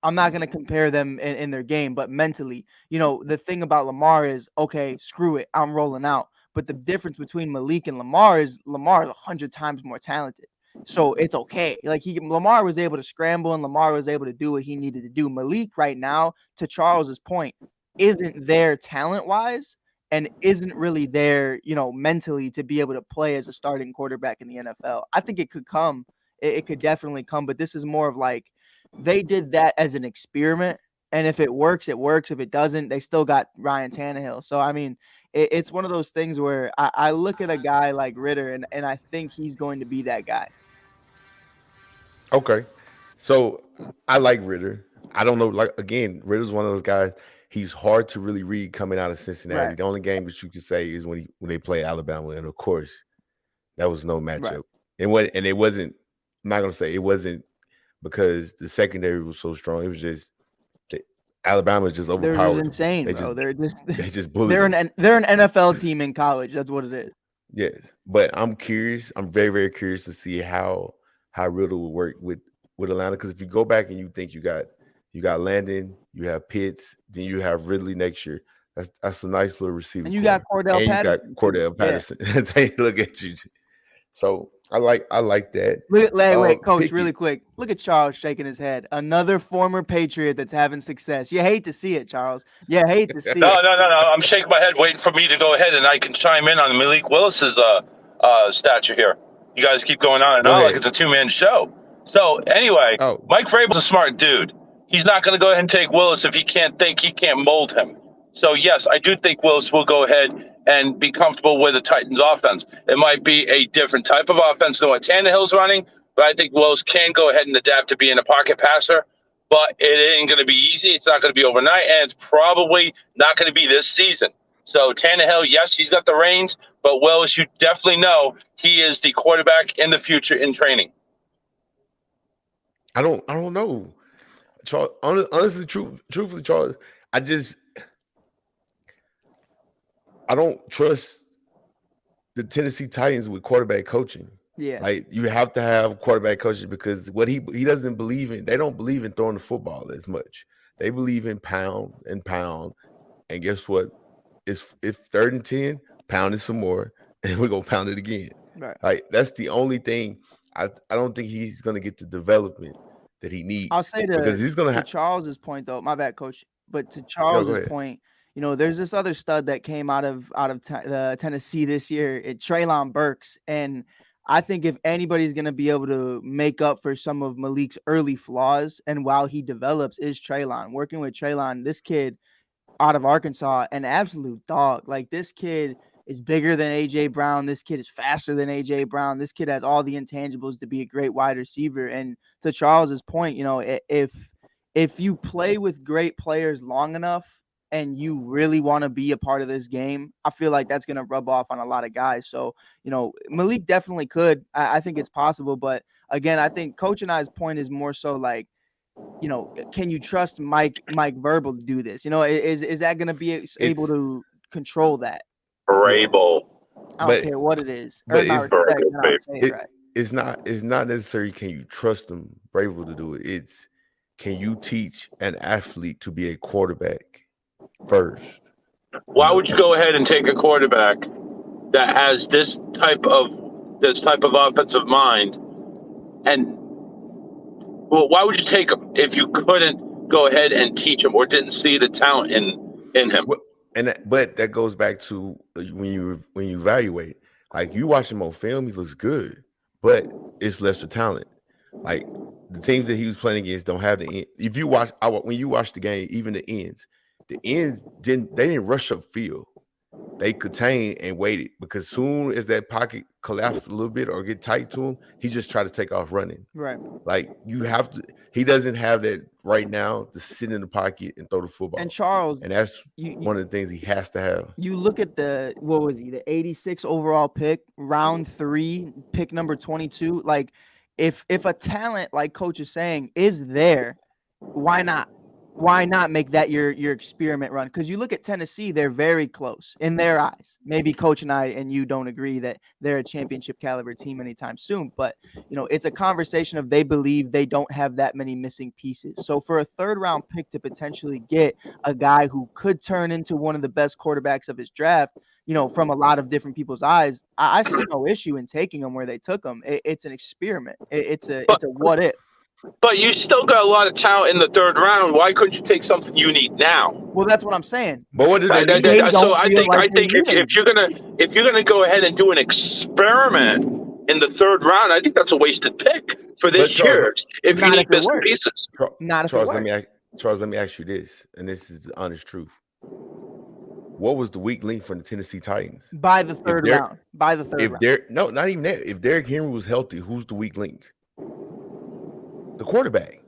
[SPEAKER 2] I'm not going to compare them in their game, but mentally, the thing about Lamar is, okay, screw it, I'm rolling out. But the difference between Malik and Lamar is 100 times more talented. So it's okay. Like Lamar was able to scramble and Lamar was able to do what he needed to do. Malik right now, to Charles's point, isn't there talent-wise and isn't really there, mentally to be able to play as a starting quarterback in the NFL. I think it could come. It could definitely come, but this is more of like they did that as an experiment, and if it works, it works. If it doesn't, they still got Ryan Tannehill. So, I mean, it's one of those things where I look at a guy like Ritter, and I think he's going to be that guy.
[SPEAKER 3] Okay. So I like Ritter. I don't know. Like, again, Ritter's one of those guys. He's hard to really read coming out of Cincinnati. Right. The only game that you can say is when they play Alabama. And of course, that was no matchup. Right. And it wasn't, I'm not going to say it wasn't because the secondary was so strong. It was just Alabama is just overpowered.
[SPEAKER 2] They're just insane, bro. They
[SPEAKER 3] just bullied.
[SPEAKER 2] They're an NFL team in college. That's what it is.
[SPEAKER 3] Yes. But I'm curious. I'm very, very curious to see how Ritter will work with Atlanta. Because if you go back and you think you got Landon, you have Pitts, then you have Ridley next year. That's a nice little receiver.
[SPEAKER 2] And you got Cordell Patterson.
[SPEAKER 3] You got Cordell Patterson. Yeah. Look at you. So I like that.
[SPEAKER 2] Wait, Coach, really quick. Look at Charles shaking his head. Another former Patriot that's having success. You hate to see it, Charles. You hate to see it.
[SPEAKER 1] No. I'm shaking my head, waiting for me to go ahead, and I can chime in on Malik Willis's stature here. You guys keep going on and on like it's a two-man show. So anyway, Mike Vrabel's a smart dude. He's not going to go ahead and take Willis if he can't mold him. So yes, I do think Willis will go ahead and be comfortable with the Titans offense. It might be a different type of offense than what Tannehill's running, but I think Willis can go ahead and adapt to being a pocket passer. But it ain't going to be easy. It's not going to be overnight, and it's probably not going to be this season. So Tannehill, yes, he's got the reins, but Willis, you definitely know he is the quarterback in the future in training.
[SPEAKER 3] I don't know, Charles. Honestly, truthfully, Charles, I don't trust the Tennessee Titans with quarterback coaching.
[SPEAKER 2] Yeah,
[SPEAKER 3] like you have to have quarterback coaching because what he doesn't believe in. They don't believe in throwing the football as much. They believe in pound and pound, and guess what? If 3rd and 10, pound it some more, and we're gonna pound it again.
[SPEAKER 2] Right.
[SPEAKER 3] Like that's the only thing. I don't think he's gonna get the development that he needs.
[SPEAKER 2] I'll say
[SPEAKER 3] because he's gonna have
[SPEAKER 2] Charles's point though. My bad, Coach. But to Charles's point, there's this other stud that came out of Tennessee this year, Treylon Burks, and I think if anybody's going to be able to make up for some of Malik's early flaws and while he develops is Treylon. Working with Treylon, this kid out of Arkansas, an absolute dog. Like, this kid is bigger than A.J. Brown. This kid is faster than A.J. Brown. This kid has all the intangibles to be a great wide receiver. And to Charles's point, if you play with great players long enough and you really want to be a part of this game, I feel like that's going to rub off on a lot of guys. So, Malik definitely could. I think it's possible. But again, I think Coach and I's point is more so like, can you trust Mike Verbal to do this? Is that going to be able to control that?
[SPEAKER 1] Vrabel.
[SPEAKER 2] I don't care what it is.
[SPEAKER 3] But
[SPEAKER 2] It's
[SPEAKER 3] not necessarily can you trust them Vrabel to do it. It's can you teach an athlete to be a quarterback first?
[SPEAKER 1] Why would you go ahead and take a quarterback that has this type of offensive mind, and why would you take him if you couldn't go ahead and teach him or didn't see the talent in him?
[SPEAKER 3] But that goes back to when you evaluate. Like, you watch him on film, he looks good, but it's lesser talent. Like, the teams that he was playing against don't have the end. If you watch when you watch the game, even the ends didn't rush up field. They contained and waited, because soon as that pocket collapsed a little bit or get tight to him, he just tried to take off running.
[SPEAKER 2] Right.
[SPEAKER 3] Like, you have to. He doesn't have that right now to sit in the pocket and throw the football.
[SPEAKER 2] And Charles,
[SPEAKER 3] and that's one of the things he has to have.
[SPEAKER 2] You look at the 86 overall pick, round 3, pick number 22. Like, if a talent, like Coach is saying, is there, why not? Why not make that your experiment run? Because you look at Tennessee, they're very close in their eyes. Maybe Coach and I and you don't agree that they're a championship caliber team anytime soon, but it's a conversation of they believe they don't have that many missing pieces. So for a 3rd round pick to potentially get a guy who could turn into one of the best quarterbacks of his draft, from a lot of different people's eyes, I see no issue in taking him where they took him. It's an experiment. It's a what if.
[SPEAKER 1] But you still got a lot of talent in the 3rd round. Why couldn't you take something you need now?
[SPEAKER 2] Well, that's what I'm saying.
[SPEAKER 3] But what did
[SPEAKER 1] I think if you're gonna go ahead and do an experiment in the 3rd round, I think that's a wasted pick for this year. If you need missing pieces,
[SPEAKER 3] Charles, let me ask you this, and this is the honest truth. What was the weak link for the Tennessee Titans?
[SPEAKER 2] By the 3rd round.
[SPEAKER 3] No, not even that. If Derrick Henry was healthy, who's the weak link? The quarterback.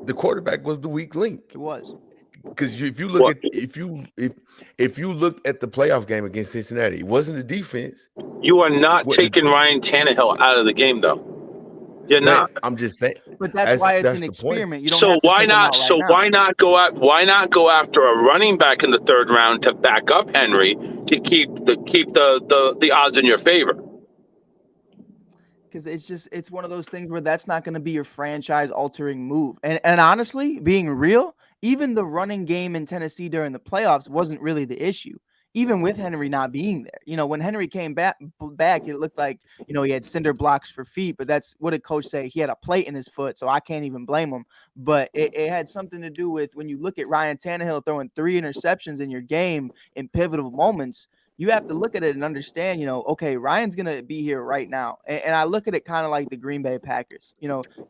[SPEAKER 3] The quarterback was the weak link.
[SPEAKER 2] It was.
[SPEAKER 3] Because if you look if you look at the playoff game against Cincinnati, it wasn't the defense.
[SPEAKER 1] You are not taking Ryan Tannehill out of the game, though. You're not.
[SPEAKER 3] I'm just saying.
[SPEAKER 2] But that's why it's an experiment. You don't
[SPEAKER 1] so why not? Why not go after a running back in the 3rd round to back up Henry to keep the odds in your favor?
[SPEAKER 2] Because it's one of those things where that's not going to be your franchise altering move. And honestly, being real, even the running game in Tennessee during the playoffs wasn't really the issue, even with Henry not being there. When Henry came back, it looked like, he had cinder blocks for feet, but that's what did Coach say? He had a plate in his foot, so I can't even blame him. But it had something to do with when you look at Ryan Tannehill throwing 3 interceptions in your game in pivotal moments. You have to look at it and understand, okay, Ryan's going to be here right now. And I look at it kind of like the Green Bay Packers.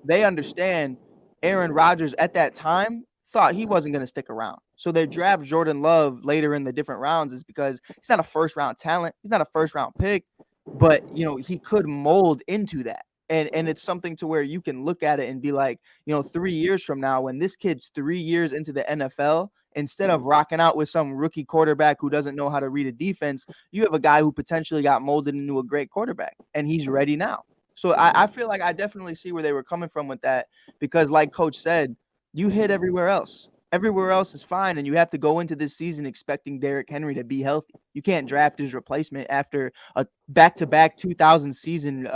[SPEAKER 2] They understand Aaron Rodgers at that time thought he wasn't going to stick around. So they draft Jordan Love later in the different rounds is because he's not a 1st-round talent. He's not a 1st-round pick, but, he could mold into that. And it's something to where you can look at it and be like, 3 years from now, when this kid's 3 years into the NFL, instead of rocking out with some rookie quarterback who doesn't know how to read a defense, you have a guy who potentially got molded into a great quarterback, and he's ready now. So I feel like I definitely see where they were coming from with that, because like Coach said, you hit everywhere else. Everywhere else is fine, and you have to go into this season expecting Derrick Henry to be healthy. You can't draft his replacement after a back-to-back 2,000 season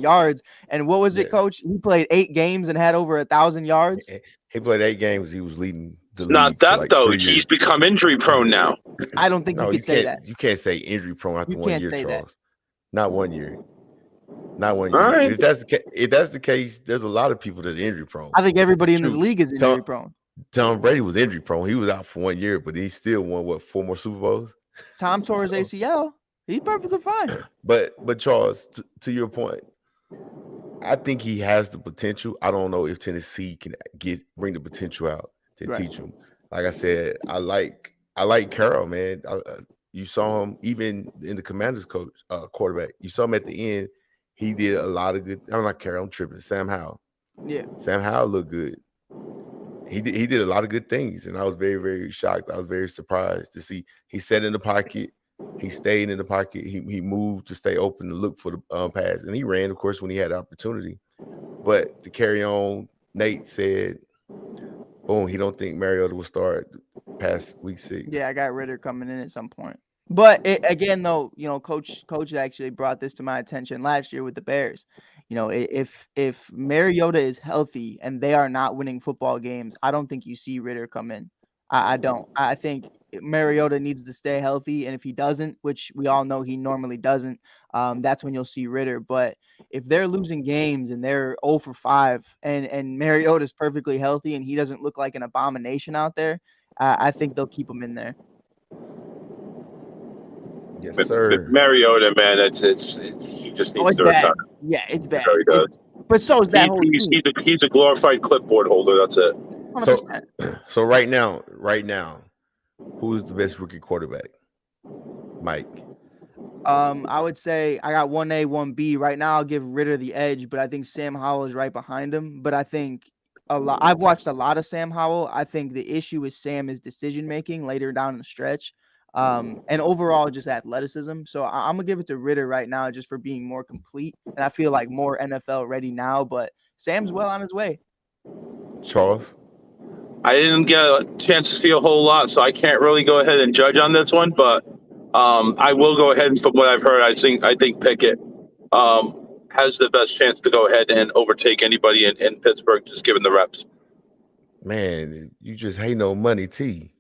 [SPEAKER 2] yards. And what was it, Coach? He played 8 games and had over 1,000 yards.
[SPEAKER 3] He played 8 games. He was leading the league.
[SPEAKER 1] Not that, though. He's become injury prone now.
[SPEAKER 2] I don't think you could say that.
[SPEAKER 3] You can't say injury prone after 1 year, Charles. Not 1 year. Not 1 year.
[SPEAKER 1] Right.
[SPEAKER 3] If that's the case, there's a lot of people that are injury prone.
[SPEAKER 2] I think everybody in this league is injury prone.
[SPEAKER 3] Tom Brady was injury prone. He was out for 1 year, but he still won 4 more Super Bowls?
[SPEAKER 2] Tom tore his ACL. He's perfectly fine.
[SPEAKER 3] But Charles, to your point, I think he has the potential. I don't know if Tennessee can bring the potential out to teach him. Like I said, I like Carroll, man. You saw him even in the Commanders quarterback. You saw him at the end. He did a lot of good. I'm not Carroll. I'm tripping. Sam Howell.
[SPEAKER 2] Yeah.
[SPEAKER 3] Sam Howell looked good. He did a lot of good things, and I was very, very shocked. I was very surprised to see he sat in the pocket. He stayed in the pocket. He moved to stay open to look for the pass, and he ran, of course, when he had the opportunity. But to carry on, Nate said, "Boom, he don't think Mariota will start past week 6."
[SPEAKER 2] Yeah, I got Ritter coming in at some point. But again, though, Coach actually brought this to my attention last year with the Bears. If Mariota is healthy and they are not winning football games, I don't think you see Ritter come in. I don't. I think Mariota needs to stay healthy, and if he doesn't, which we all know he normally doesn't, that's when you'll see Ritter. But if they're losing games and they're 0 for 5 and Mariota's perfectly healthy and he doesn't look like an abomination out there, I think they'll keep him in there.
[SPEAKER 3] Yes, sir.
[SPEAKER 1] Mariota, man, he just needs to retire.
[SPEAKER 2] Yeah, it's bad.
[SPEAKER 1] He does.
[SPEAKER 2] But so is that whole team.
[SPEAKER 1] He's a glorified clipboard holder. That's it.
[SPEAKER 2] 100%.
[SPEAKER 3] So right now, who's the best rookie quarterback? Mike.
[SPEAKER 2] I would say I got 1A, 1B. Right now, I'll give Ritter the edge, but I think Sam Howell is right behind him. But I think I've watched a lot of Sam Howell. I think the issue with Sam is decision making later down the stretch. And overall just athleticism. So I'm gonna give it to Ritter right now just for being more complete. And I feel like more NFL ready now, but Sam's well on his way.
[SPEAKER 3] Charles?
[SPEAKER 1] I didn't get a chance to see a whole lot, so I can't really go ahead and judge on this one, but I will go ahead and from what I've heard, I think Pickett has the best chance to go ahead and overtake anybody in Pittsburgh, just given the reps.
[SPEAKER 3] Man, you just hate on Money T.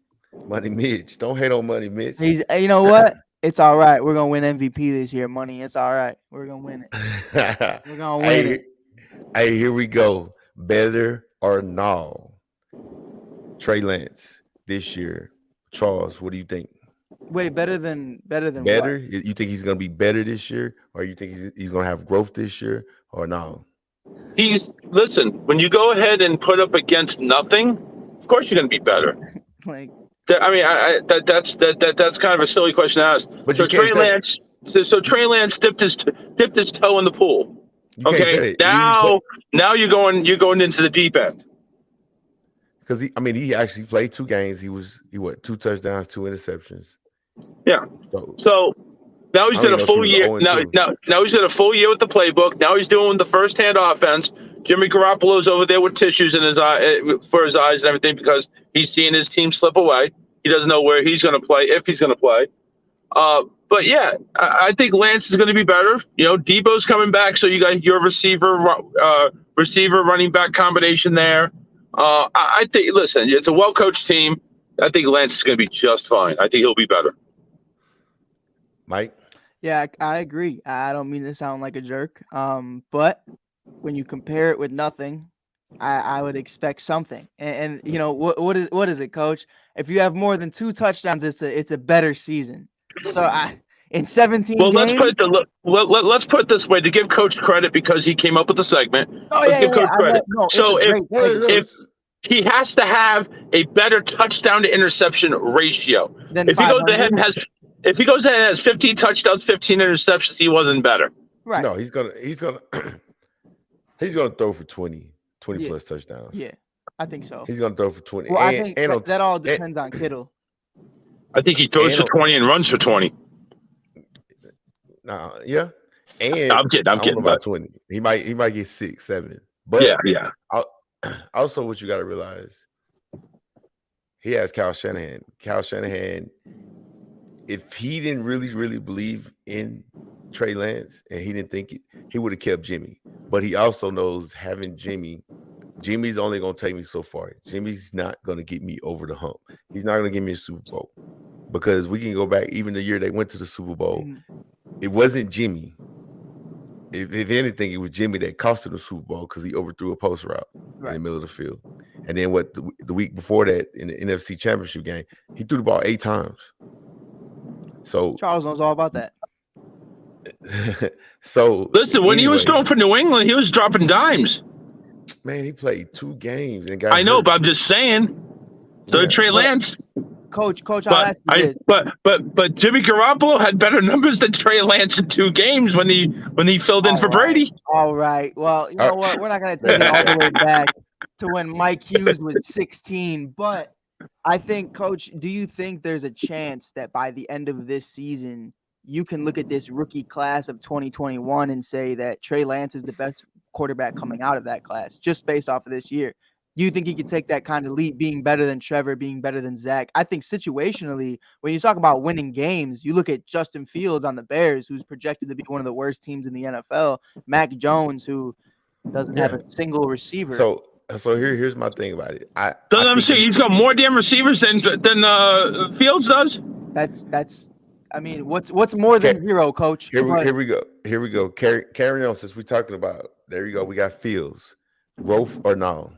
[SPEAKER 3] Money Mitch. Don't hate on Money Mitch.
[SPEAKER 2] You know what? It's all right. We're going to win MVP this year, Money. It's all right. We're going to win it. We're going to win it.
[SPEAKER 3] Hey, here we go. Better or no? Trey Lance this year. Charles, what do you think?
[SPEAKER 2] Wait, better than
[SPEAKER 3] better?
[SPEAKER 2] What?
[SPEAKER 3] You think he's going to be better this year, or you think he's going to have growth this year, or no?
[SPEAKER 1] Listen, when you go ahead and put up against nothing, of course you're going to be better. That's kind of a silly question to ask. But so Trey Lance dipped his toe in the pool. Okay, now you're going into the deep end.
[SPEAKER 3] Because he actually played 2 games. He 2 touchdowns, 2 interceptions.
[SPEAKER 1] Yeah. So now he's got a full year. Now he's got a full year with the playbook. Now he's doing the first-hand offense. Jimmy Garoppolo's over there with tissues in his eye for his eyes and everything because he's seeing his team slip away. He doesn't know where he's going to play, if he's going to play. But yeah, I think Lance is going to be better. Debo's coming back, so you got your receiver running back combination there. I think. Listen, it's a well-coached team. I think Lance is going to be just fine. I think he'll be better.
[SPEAKER 3] Mike?
[SPEAKER 2] Yeah, I agree. I don't mean to sound like a jerk, but when you compare it with nothing, I would expect something. And what is it, Coach? If you have more than 2 touchdowns, it's a better season. So in 17 games.
[SPEAKER 1] Let's put it this way to give Coach credit because he came up with the segment. Let's give Coach credit. So if he has to have a better touchdown to interception ratio. If he goes ahead and has 15 touchdowns, 15 interceptions, he wasn't better.
[SPEAKER 2] Right.
[SPEAKER 3] No, he's gonna throw for 20 plus touchdowns.
[SPEAKER 2] Yeah, I think so.
[SPEAKER 3] He's gonna throw for 20.
[SPEAKER 2] Well, I think that all depends on Kittle.
[SPEAKER 1] I think he throws for 20 and runs for 20.
[SPEAKER 3] Yeah. And
[SPEAKER 1] I'm kidding
[SPEAKER 3] about 20. He might get 6, 7. But
[SPEAKER 1] yeah.
[SPEAKER 3] Also, what you got to realize, he has Kyle Shanahan. Kyle Shanahan, if he didn't really believe in Trey Lance and he didn't think it, he would have kept Jimmy. But he also knows having Jimmy's only going to take me so far. Jimmy's not going to get me over the hump. He's not going to give me a Super Bowl. Because we can go back, even the year they went to the Super Bowl, it wasn't Jimmy. If anything, it was Jimmy that cost him the Super Bowl because he overthrew a post route in the middle of the field. And then the week before that, in the NFC Championship game, he threw the ball 8 times. So
[SPEAKER 2] Charles knows all about that.
[SPEAKER 3] So
[SPEAKER 1] Listen, when he was
[SPEAKER 3] anyway,
[SPEAKER 1] throwing for New England, he was dropping dimes.
[SPEAKER 3] man, he played 2 games and got
[SPEAKER 1] I know,
[SPEAKER 3] hurt.
[SPEAKER 1] but I'm just saying. So did Trey Lance.
[SPEAKER 2] Coach, I'll ask you this.
[SPEAKER 1] But Jimmy Garoppolo had better numbers than Trey Lance in 2 games when he filled in for Brady.
[SPEAKER 2] All right. Well, you know what? We're not going to take it all the way back to when Mike Hughes was 16. But I think, Coach, do you think there's a chance that by the end of this season, you can look at this rookie class of 2021 and say that Trey Lance is the best quarterback coming out of that class just based off of this year? Do you think he could take that kind of leap, being better than Trevor, being better than Zach? I think situationally, when you talk about winning games, you look at Justin Fields on the Bears, who's projected to be one of the worst teams in the NFL. Mac Jones, who doesn't have a single receiver.
[SPEAKER 3] So here's my thing about it.
[SPEAKER 1] I'm saying he's got more damn receivers than Fields does.
[SPEAKER 2] That's. I mean, what's more than 0, Coach?
[SPEAKER 3] Here we go. Carrying on, since we're talking about, there you go. We got Fields. Growth or no?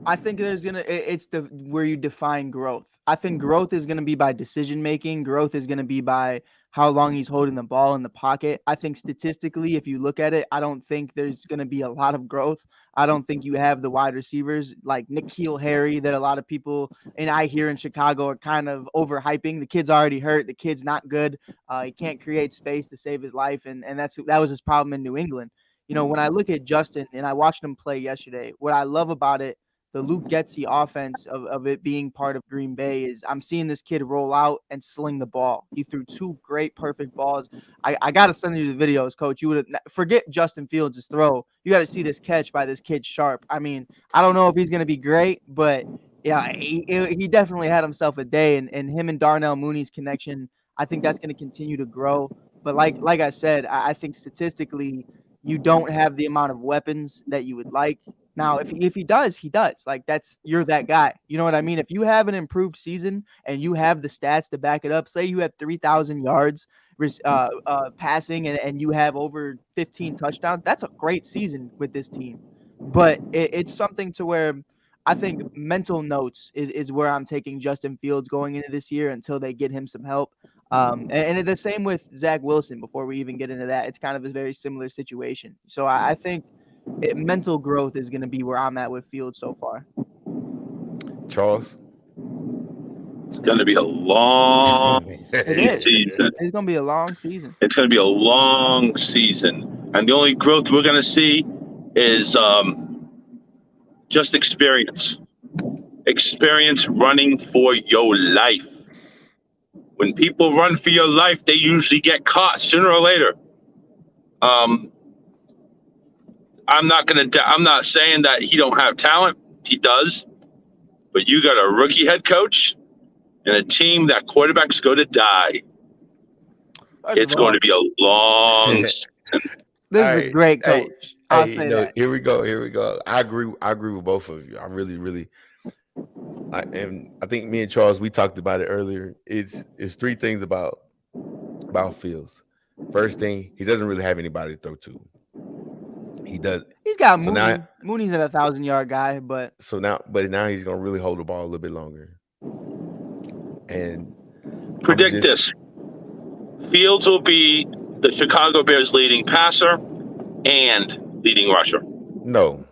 [SPEAKER 2] I think it's where you define growth. I think growth is gonna be by decision making. Growth is gonna be by how long he's holding the ball in the pocket. I think statistically, if you look at it, I don't think there's gonna be a lot of growth. I don't think you have the wide receivers like N'Keal Harry that a lot of people and I here in Chicago are kind of overhyping. The kid's already hurt. The kid's not good. He can't create space to save his life, and that was his problem in New England. You know, when I look at Justin and I watched him play yesterday, what I love about it, the Luke Getsy offense of it being part of Green Bay, is I'm seeing this kid roll out and sling the ball. He threw 2 great, perfect balls. I got to send you the videos, Coach. You would forget Justin Fields' throw. You got to see this catch by this kid Sharp. I mean, I don't know if he's going to be great, but yeah, he definitely had himself a day. And him and Darnell Mooney's connection, I think that's going to continue to grow. But like I said, I think statistically, you don't have the amount of weapons that you would like. Now, if he does, he does. Like, you're that guy. You know what I mean? If you have an improved season and you have the stats to back it up, say you have 3,000 yards passing and you have over 15 touchdowns, that's a great season with this team. But it's something to where I think mental notes is where I'm taking Justin Fields going into this year until they get him some help. And the same with Zach Wilson. Before we even get into that, it's kind of a very similar situation. So I think mental growth is going to be where I'm at with Fields so far.
[SPEAKER 3] Charles?
[SPEAKER 1] It's going to be a long season.
[SPEAKER 2] It's going to be a long season.
[SPEAKER 1] It's going to be a long season. And the only growth we're going to see is just experience. Experience running for your life. When people run for your life, they usually get caught sooner or later. I'm not saying that he don't have talent. He does. But you got a rookie head coach and a team that quarterbacks go to die. It's going to be a long season.
[SPEAKER 2] This is a great coach. I'll say that.
[SPEAKER 3] Here we go. I agree with both of you. I really and I think me and Charles, we talked about it earlier. It's 3 things about Fields. First thing, he doesn't really have anybody to throw to. He does.
[SPEAKER 2] He's got Mooney. Mooney's an 1,000-yard guy, but
[SPEAKER 3] now he's gonna really hold the ball a little bit longer. And
[SPEAKER 1] predict this: Fields will be the Chicago Bears' leading passer and leading rusher.
[SPEAKER 3] No.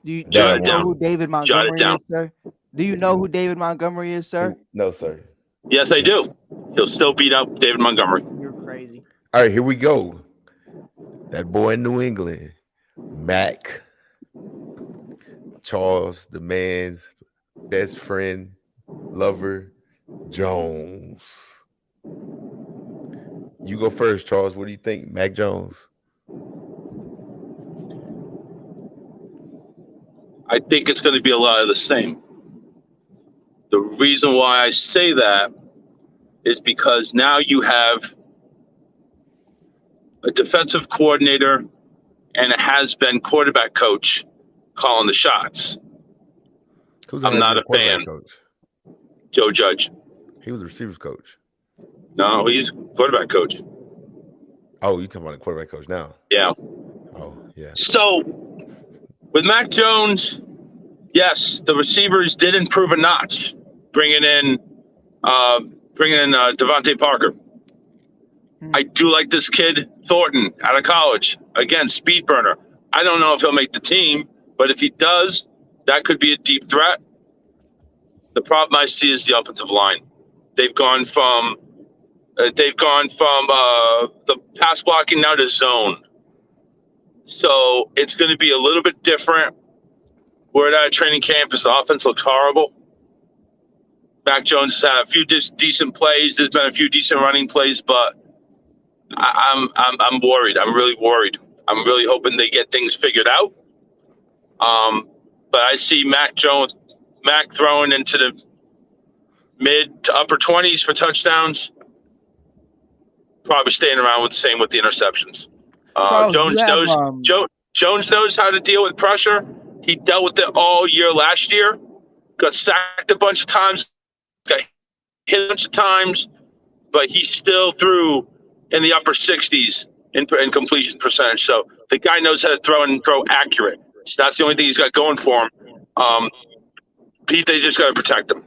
[SPEAKER 2] Do you know who David Montgomery is, sir? Do you know who David Montgomery is, sir?
[SPEAKER 3] No, sir.
[SPEAKER 1] Yes, I do. He'll still beat up David Montgomery.
[SPEAKER 2] You're crazy.
[SPEAKER 3] All right, here we go. That boy in New England, Mac, Charles, the man's best friend, lover, Jones. You go first, Charles. What do you think, Mac Jones?
[SPEAKER 1] I think it's going to be a lot of the same. The reason why I say that is because now you have a defensive coordinator and a has-been quarterback coach calling the shots. I'm not a fan.
[SPEAKER 3] Coach?
[SPEAKER 1] Joe Judge.
[SPEAKER 3] He was a receivers coach.
[SPEAKER 1] No, he's quarterback coach.
[SPEAKER 3] Oh, you're talking about the quarterback coach now?
[SPEAKER 1] Yeah.
[SPEAKER 3] Oh, yeah.
[SPEAKER 1] So, with Mac Jones, yes, the receivers did improve a notch, bringing in Devontae Parker. I do like this kid, Thornton, out of college. Again, speed burner. I don't know if he'll make the team, but if he does, that could be a deep threat. The problem I see is the offensive line. They've gone from the pass blocking now to zone. So it's going to be a little bit different. We're at training camp because the offense looks horrible. Mac Jones has had a few decent plays. There's been a few decent running plays, but I'm worried. I'm really worried. I'm really hoping they get things figured out. But I see Mac throwing into the mid to upper 20s for touchdowns. Probably staying around with the interceptions.
[SPEAKER 2] Charles,
[SPEAKER 1] Jones knows how to deal with pressure. He dealt with it all year last year. Got sacked a bunch of times. Got hit a bunch of times. But he still threw in the upper 60s in completion percentage. So the guy knows how to throw and throw accurate. So that's the only thing he's got going for him. They just got to protect him.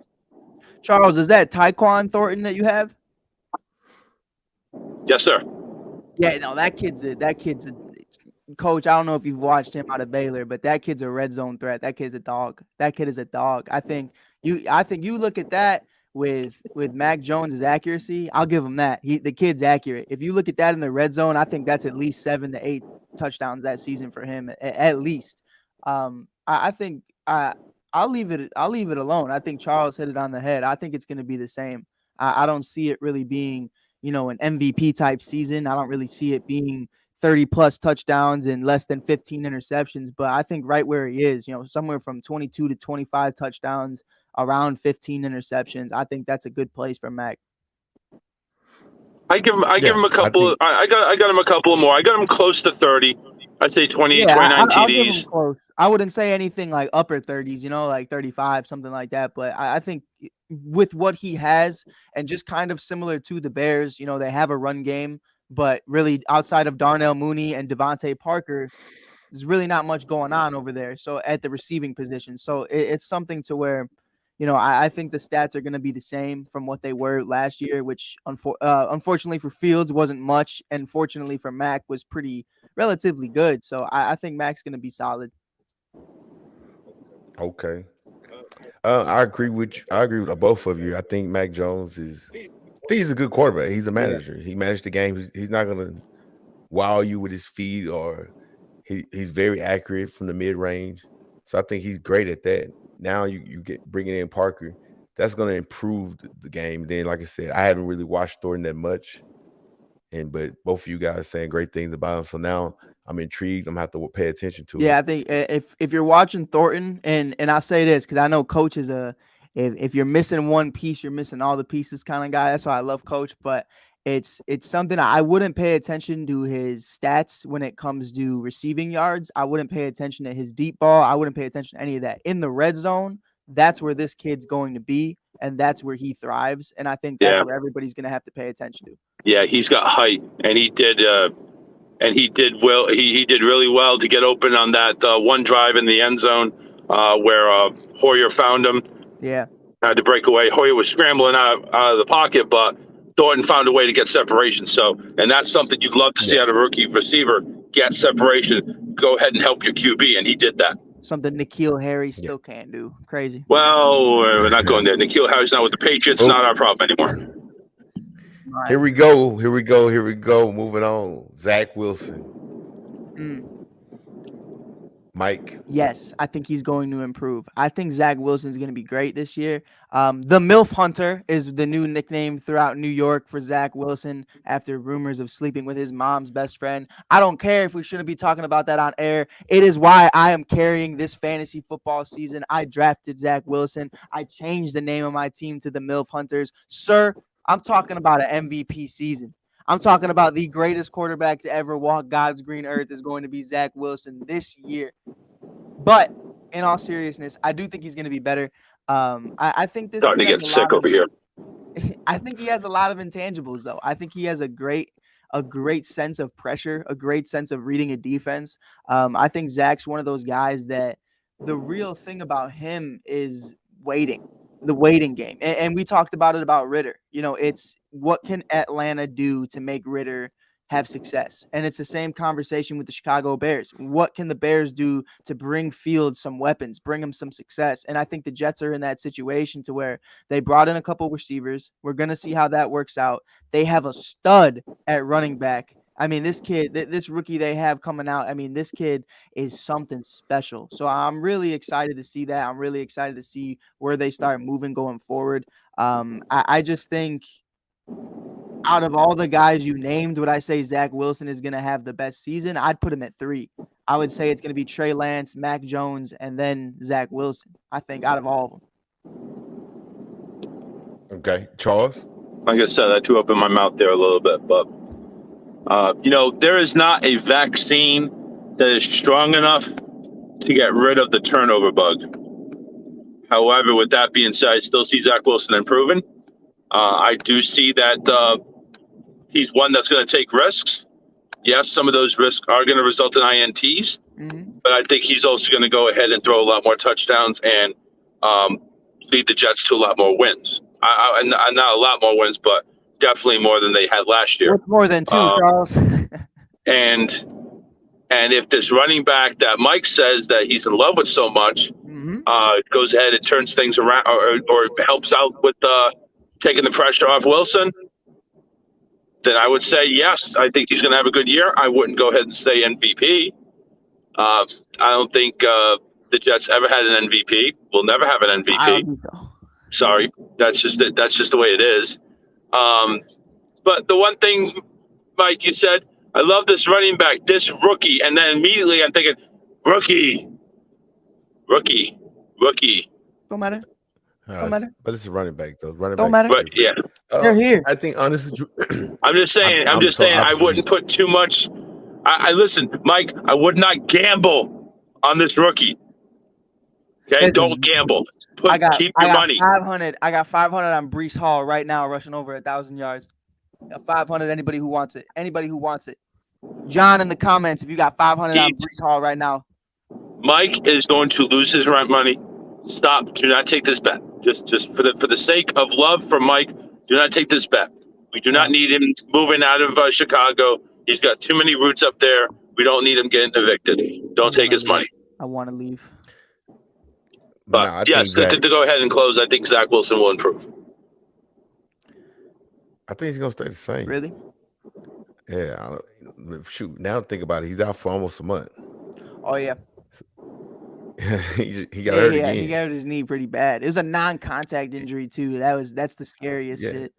[SPEAKER 2] Charles, is that Tyquan Thornton that you have?
[SPEAKER 1] Yes, sir.
[SPEAKER 2] Yeah, no, that kid's a coach. I don't know if you've watched him out of Baylor, but that kid's a red zone threat. That kid's a dog. That kid is a dog. I think you look at that with Mac Jones' accuracy. I'll give him that. The kid's accurate. If you look at that in the red zone, I think that's at least 7 to 8 touchdowns that season for him, at least. I think I'll leave it alone. I think Charles hit it on the head. I think it's going to be the same. I don't see it really being, an MVP type season. I don't really see it being 30 plus touchdowns and less than 15 interceptions, but I think right where he is, somewhere from 22 to 25 touchdowns, around 15 interceptions. I think that's a good place for Mac.
[SPEAKER 1] I give him a couple. I got him a couple more. I got him close to 30. I'd say 28, 29 TDs.
[SPEAKER 2] I'll give him close. I wouldn't say anything like upper 30s, like 35, something like that. But I think with what he has, and just kind of similar to the Bears, they have a run game, but really outside of Darnell Mooney and Devontae Parker, there's really not much going on over there. So at the receiving position. So it's something to where, I think the stats are going to be the same from what they were last year, which unfortunately for Fields wasn't much. And fortunately for Mac was relatively good. So I think Mac's going to be solid.
[SPEAKER 3] Okay. I agree with you. I agree with both of you. I think Mac Jones he's a good quarterback. He's a manager. He managed the game. He's not going to wow you with his feet, or he's very accurate from the mid range. So I think he's great at that. Now you get bringing in Parker. That's going to improve the game. Then, like I said, I haven't really watched Thornton that much, but both of you guys saying great things about him. So now I'm intrigued. I'm going to have to pay attention to him.
[SPEAKER 2] Yeah, I think if you're watching Thornton, and I say this because I know Coach is if you're missing one piece, you're missing all the pieces kind of guy. That's why I love Coach. But it's something I wouldn't pay attention to his stats when it comes to receiving yards. I wouldn't pay attention to his deep ball. I wouldn't pay attention to any of that. In the red zone, that's where this kid's going to be, and that's where he thrives. And I think that's where everybody's going to have to pay attention to.
[SPEAKER 1] Yeah, he's got height, and he did well. He did really well to get open on that one drive in the end zone where Hoyer found him.
[SPEAKER 2] Yeah,
[SPEAKER 1] had to break away. Hoyer was scrambling out of the pocket, but Thornton found a way to get separation. So, and that's something you'd love to see out of a rookie receiver: get separation, go ahead and help your QB, and he did that.
[SPEAKER 2] Something N'Keal Harry still can't do. Crazy.
[SPEAKER 1] Well, we're not going there. N'Keal Harry's not with the Patriots. Not our problem anymore.
[SPEAKER 3] Right. Here we go. Moving on. Zach Wilson. Mike.
[SPEAKER 2] Yes, I think he's going to improve. I think Zach Wilson is going to be great this year. The MILF Hunter is the new nickname throughout New York for Zach Wilson after rumors of sleeping with his mom's best friend. I don't care if we shouldn't be talking about that on air. It is why I am carrying this fantasy football season. I drafted Zach Wilson. I changed the name of my team to the MILF Hunters. Sir, I'm talking about an MVP season. I'm talking about the greatest quarterback to ever walk God's green earth is going to be Zach Wilson this year. But in all seriousness, I do think he's going to be better. I think this
[SPEAKER 1] starting to get sick over here.
[SPEAKER 2] I think he has a lot of intangibles, though. I think he has a great sense of pressure, a great sense of reading a defense. I think Zach's one of those guys that the real thing about him is waiting. the waiting game. And we talked about it about Ritter. It's what can Atlanta do to make Ritter have success? And it's the same conversation with the Chicago Bears. What can the Bears do to bring Fields some weapons, bring him some success? And I think the Jets are in that situation to where they brought in a couple receivers. We're going to see how that works out. They have a stud at running back. I mean, this kid, this rookie they have coming out, I mean, this kid is something special. So I'm really excited to see that. I'm really excited to see where they start moving going forward. I just think out of all the guys you named, would I say Zach Wilson is going to have the best season? I'd put him at 3. I would say it's going to be Trey Lance, Mac Jones, and then Zach Wilson, I think, out of all of them.
[SPEAKER 3] Okay. Charles?
[SPEAKER 1] Like I said, I threw up in my mouth there a little bit, but there is not a vaccine that is strong enough to get rid of the turnover bug. However, with that being said, I still see Zach Wilson improving. I do see that he's one that's going to take risks. Yes, some of those risks are going to result in INTs, but I think he's also going to go ahead and throw a lot more touchdowns and lead the Jets to a lot more wins. Not a lot more wins, but definitely more than they had last year.
[SPEAKER 2] What's more than 2, Charles?
[SPEAKER 1] and if this running back that Mike says that he's in love with so much goes ahead and turns things around or helps out with taking the pressure off Wilson, then I would say yes. I think he's going to have a good year. I wouldn't go ahead and say MVP. I don't think the Jets ever had an MVP. We'll never have an MVP.
[SPEAKER 2] I don't think so.
[SPEAKER 1] Sorry, that's just the way it is. But the one thing, Mike, you said, I love this running back, this rookie, and then immediately I'm thinking, rookie.
[SPEAKER 2] Don't matter. Don't matter.
[SPEAKER 3] But it's a running back, though. Running
[SPEAKER 2] Don't
[SPEAKER 3] back.
[SPEAKER 2] matter.
[SPEAKER 1] But yeah,
[SPEAKER 2] they're here.
[SPEAKER 3] I think honestly,
[SPEAKER 1] I'm just saying. I wouldn't put too much. I listen, Mike. I would not gamble on this rookie. Okay,
[SPEAKER 2] Listen,
[SPEAKER 1] don't gamble. Keep your money.
[SPEAKER 2] 500. I got 500 on Breece Hall right now, rushing over 1,000 yards. 500. Anybody who wants it. John in the comments, if you got 500 on Breece Hall right now.
[SPEAKER 1] Mike is going to lose his rent money. Stop. Do not take this bet. Just for the sake of love for Mike, do not take this bet. We do not need him moving out of Chicago. He's got too many roots up there. We don't need him getting evicted. Don't take his money.
[SPEAKER 2] I want to leave.
[SPEAKER 1] But yes, to go ahead and close, I think Zach Wilson will improve.
[SPEAKER 3] I think he's going to stay the same.
[SPEAKER 2] Really?
[SPEAKER 3] Yeah. Shoot, now think about it. He's out for almost a month.
[SPEAKER 2] Oh, yeah.
[SPEAKER 3] he got hurt again.
[SPEAKER 2] He got his knee pretty bad. It was a non-contact injury too. That's the scariest shit.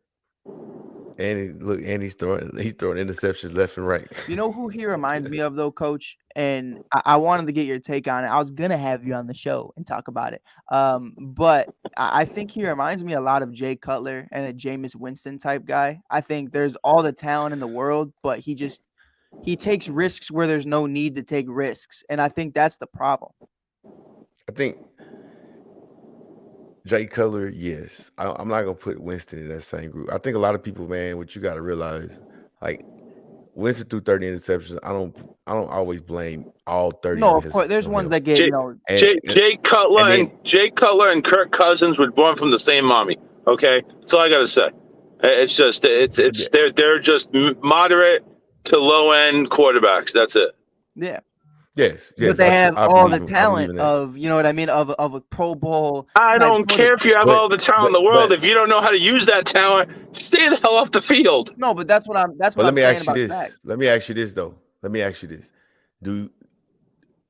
[SPEAKER 3] And he's throwing interceptions left and right.
[SPEAKER 2] You know who he reminds me of though, Coach? And I wanted to get your take on it. I was gonna have you on the show and talk about it. But I think he reminds me a lot of Jay Cutler and a Jameis Winston type guy. I think there's all the talent in the world, but he takes risks where there's no need to take risks. And I think that's the problem.
[SPEAKER 3] I think Jay Cutler, yes. I'm not gonna put Winston in that same group. I think a lot of people, man, what you got to realize, like Winston threw 30 interceptions. I don't always blame all 30.
[SPEAKER 2] No, of course, there's ones that get
[SPEAKER 1] Jay Cutler and Kirk Cousins were born from the same mommy. Okay, that's all I got to say. It's just they're just moderate to low end quarterbacks. That's it.
[SPEAKER 2] Yeah.
[SPEAKER 3] Yes,
[SPEAKER 2] but they have all the talent of, you know what I mean, of a Pro Bowl.
[SPEAKER 1] I don't care if you have all the talent in the world. If you don't know how to use that talent, stay the hell off the field.
[SPEAKER 2] No, but that's what I'm. That's what I'm saying about Zach.
[SPEAKER 3] Let me ask you this though. Let me ask you this: Do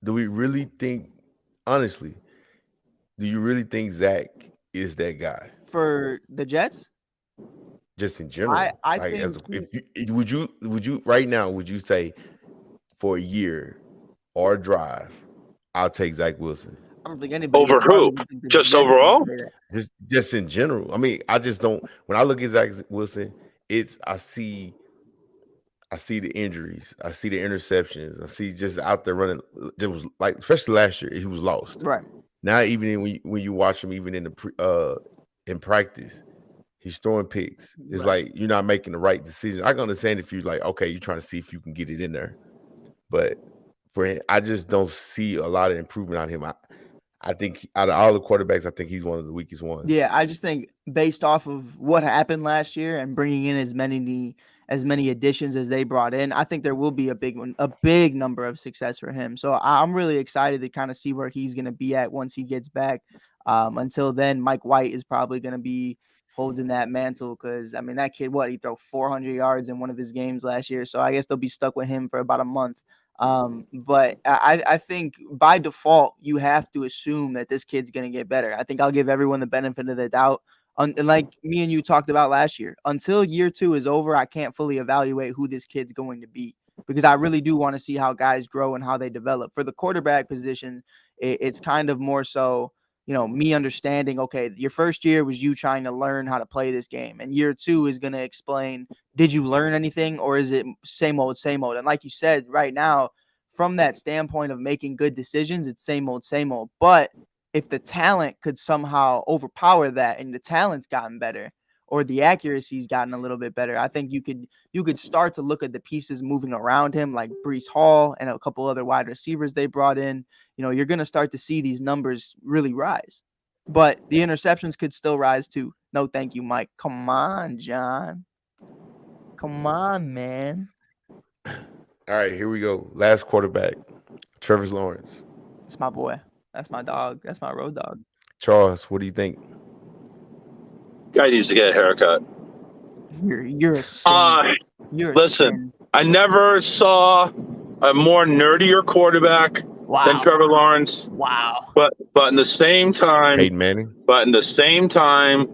[SPEAKER 3] we really think, honestly? Do you really think Zach is that guy
[SPEAKER 2] for the Jets?
[SPEAKER 3] Just in general,
[SPEAKER 2] I think.
[SPEAKER 3] Would you right now? Would you say for a year? Or drive, I'll take Zach Wilson.
[SPEAKER 2] I don't think anybody
[SPEAKER 1] over who? Just overall?
[SPEAKER 3] Just in general. I mean, I just don't. When I look at Zach Wilson, I see the injuries, I see the interceptions, I see just out there running. It was like, especially last year, he was lost.
[SPEAKER 2] Right
[SPEAKER 3] now, even when you watch him, even in practice, he's throwing picks. It's like you're not making the right decision. I can understand if you're like, okay, you're trying to see if you can get it in there, but. For him, I just don't see a lot of improvement on him. I think out of all the quarterbacks, I think he's one of the weakest ones.
[SPEAKER 2] Yeah, I just think based off of what happened last year and bringing in as many additions as they brought in, I think there will be a big number of success for him. So I'm really excited to kind of see where he's going to be at once he gets back. Until then, Mike White is probably going to be holding that mantle because, I mean, that kid, he threw 400 yards in one of his games last year. So I guess they'll be stuck with him for about a month. But I think by default, you have to assume that this kid's going to get better. I think I'll give everyone the benefit of the doubt. And like me and you talked about last year, until year 2 is over, I can't fully evaluate who this kid's going to be because I really do want to see how guys grow and how they develop. For the quarterback position, it's kind of more so, me understanding, okay, your first year was you trying to learn how to play this game. And year 2 is going to explain, did you learn anything or is it same old, same old? And like you said, right now, from that standpoint of making good decisions, it's same old, same old. But if the talent could somehow overpower that and the talent's gotten better or the accuracy's gotten a little bit better, I think you could start to look at the pieces moving around him, like Breece Hall and a couple other wide receivers they brought in. You're going to start to see these numbers really rise. But the interceptions could still rise too. No, thank you, Mike. Come on, John. Come on, man.
[SPEAKER 3] All right, here we go. Last quarterback, Trevor Lawrence.
[SPEAKER 2] That's my boy. That's my dog. That's my road dog.
[SPEAKER 3] Charles, what do you think?
[SPEAKER 1] Guy needs to get a haircut.
[SPEAKER 2] You're a sin.
[SPEAKER 1] Listen, I never saw a more nerdier quarterback than Trevor Lawrence.
[SPEAKER 2] Wow.
[SPEAKER 1] But in the same time,
[SPEAKER 3] Peyton Manning.
[SPEAKER 1] But in the same time,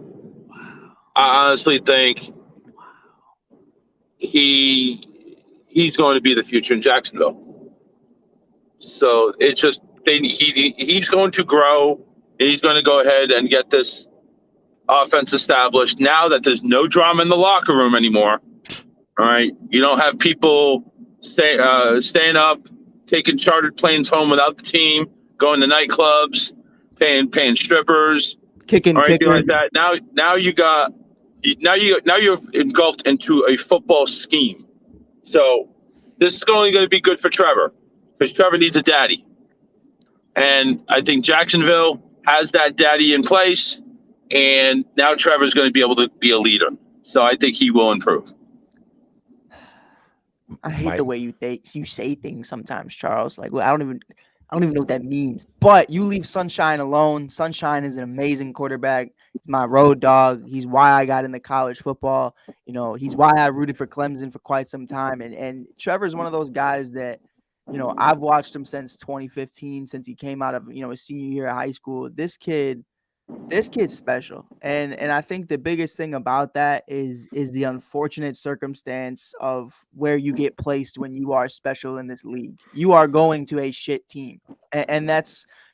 [SPEAKER 1] I honestly think he's going to be the future in Jacksonville. So it's just he's going to grow, and he's going to go ahead and get this offense established now that there's no drama in the locker room anymore. All right, you don't have people staying up, taking chartered planes home without the team, going to nightclubs, paying strippers,
[SPEAKER 2] kicking
[SPEAKER 1] like that. Now you're engulfed into a football scheme. So this is only going to be good for Trevor because Trevor needs a daddy. And I think Jacksonville has that daddy in place, and now Trevor's going to be able to be a leader. So I think he will improve.
[SPEAKER 2] I hate the way you say things sometimes, Charles. Like, I don't even know what that means. But you leave Sunshine alone. Sunshine is an amazing quarterback. He's my road dog. He's why I got into college football. He's why I rooted for Clemson for quite some time. And Trevor's one of those guys that, I've watched him since 2015, since he came out of, his senior year of high school. This kid's special. And I think the biggest thing about that is the unfortunate circumstance of where you get placed when you are special in this league. You are going to a shit team. And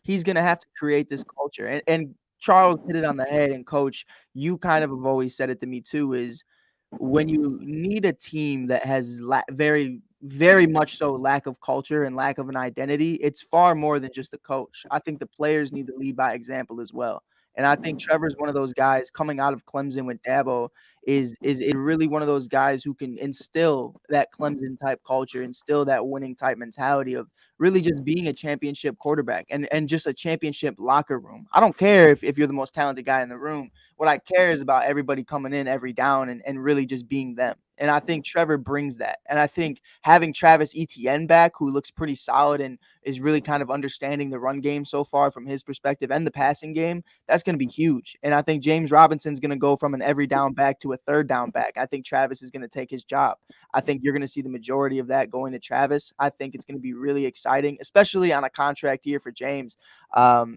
[SPEAKER 2] he's going to have to create this culture. And Charles hit it on the head. And Coach, you kind of have always said it to me too, is when you need a team that has very, very much so lack of culture and lack of an identity, it's far more than just the coach. I think the players need to lead by example as well. And I think Trevor's one of those guys coming out of Clemson with Dabo is really one of those guys who can instill that Clemson type culture, instill that winning type mentality of really just being a championship quarterback and just a championship locker room. I don't care if you're the most talented guy in the room. What I care is about everybody coming in every down and really just being them. And I think Trevor brings that. And I think having Travis Etienne back, who looks pretty solid and is really kind of understanding the run game so far from his perspective and the passing game, that's going to be huge. And I think James Robinson's going to go from an every down back to a third down back. I think Travis is going to take his job. I think you're going to see the majority of that going to Travis. I think it's going to be really exciting, especially on a contract year for James. They're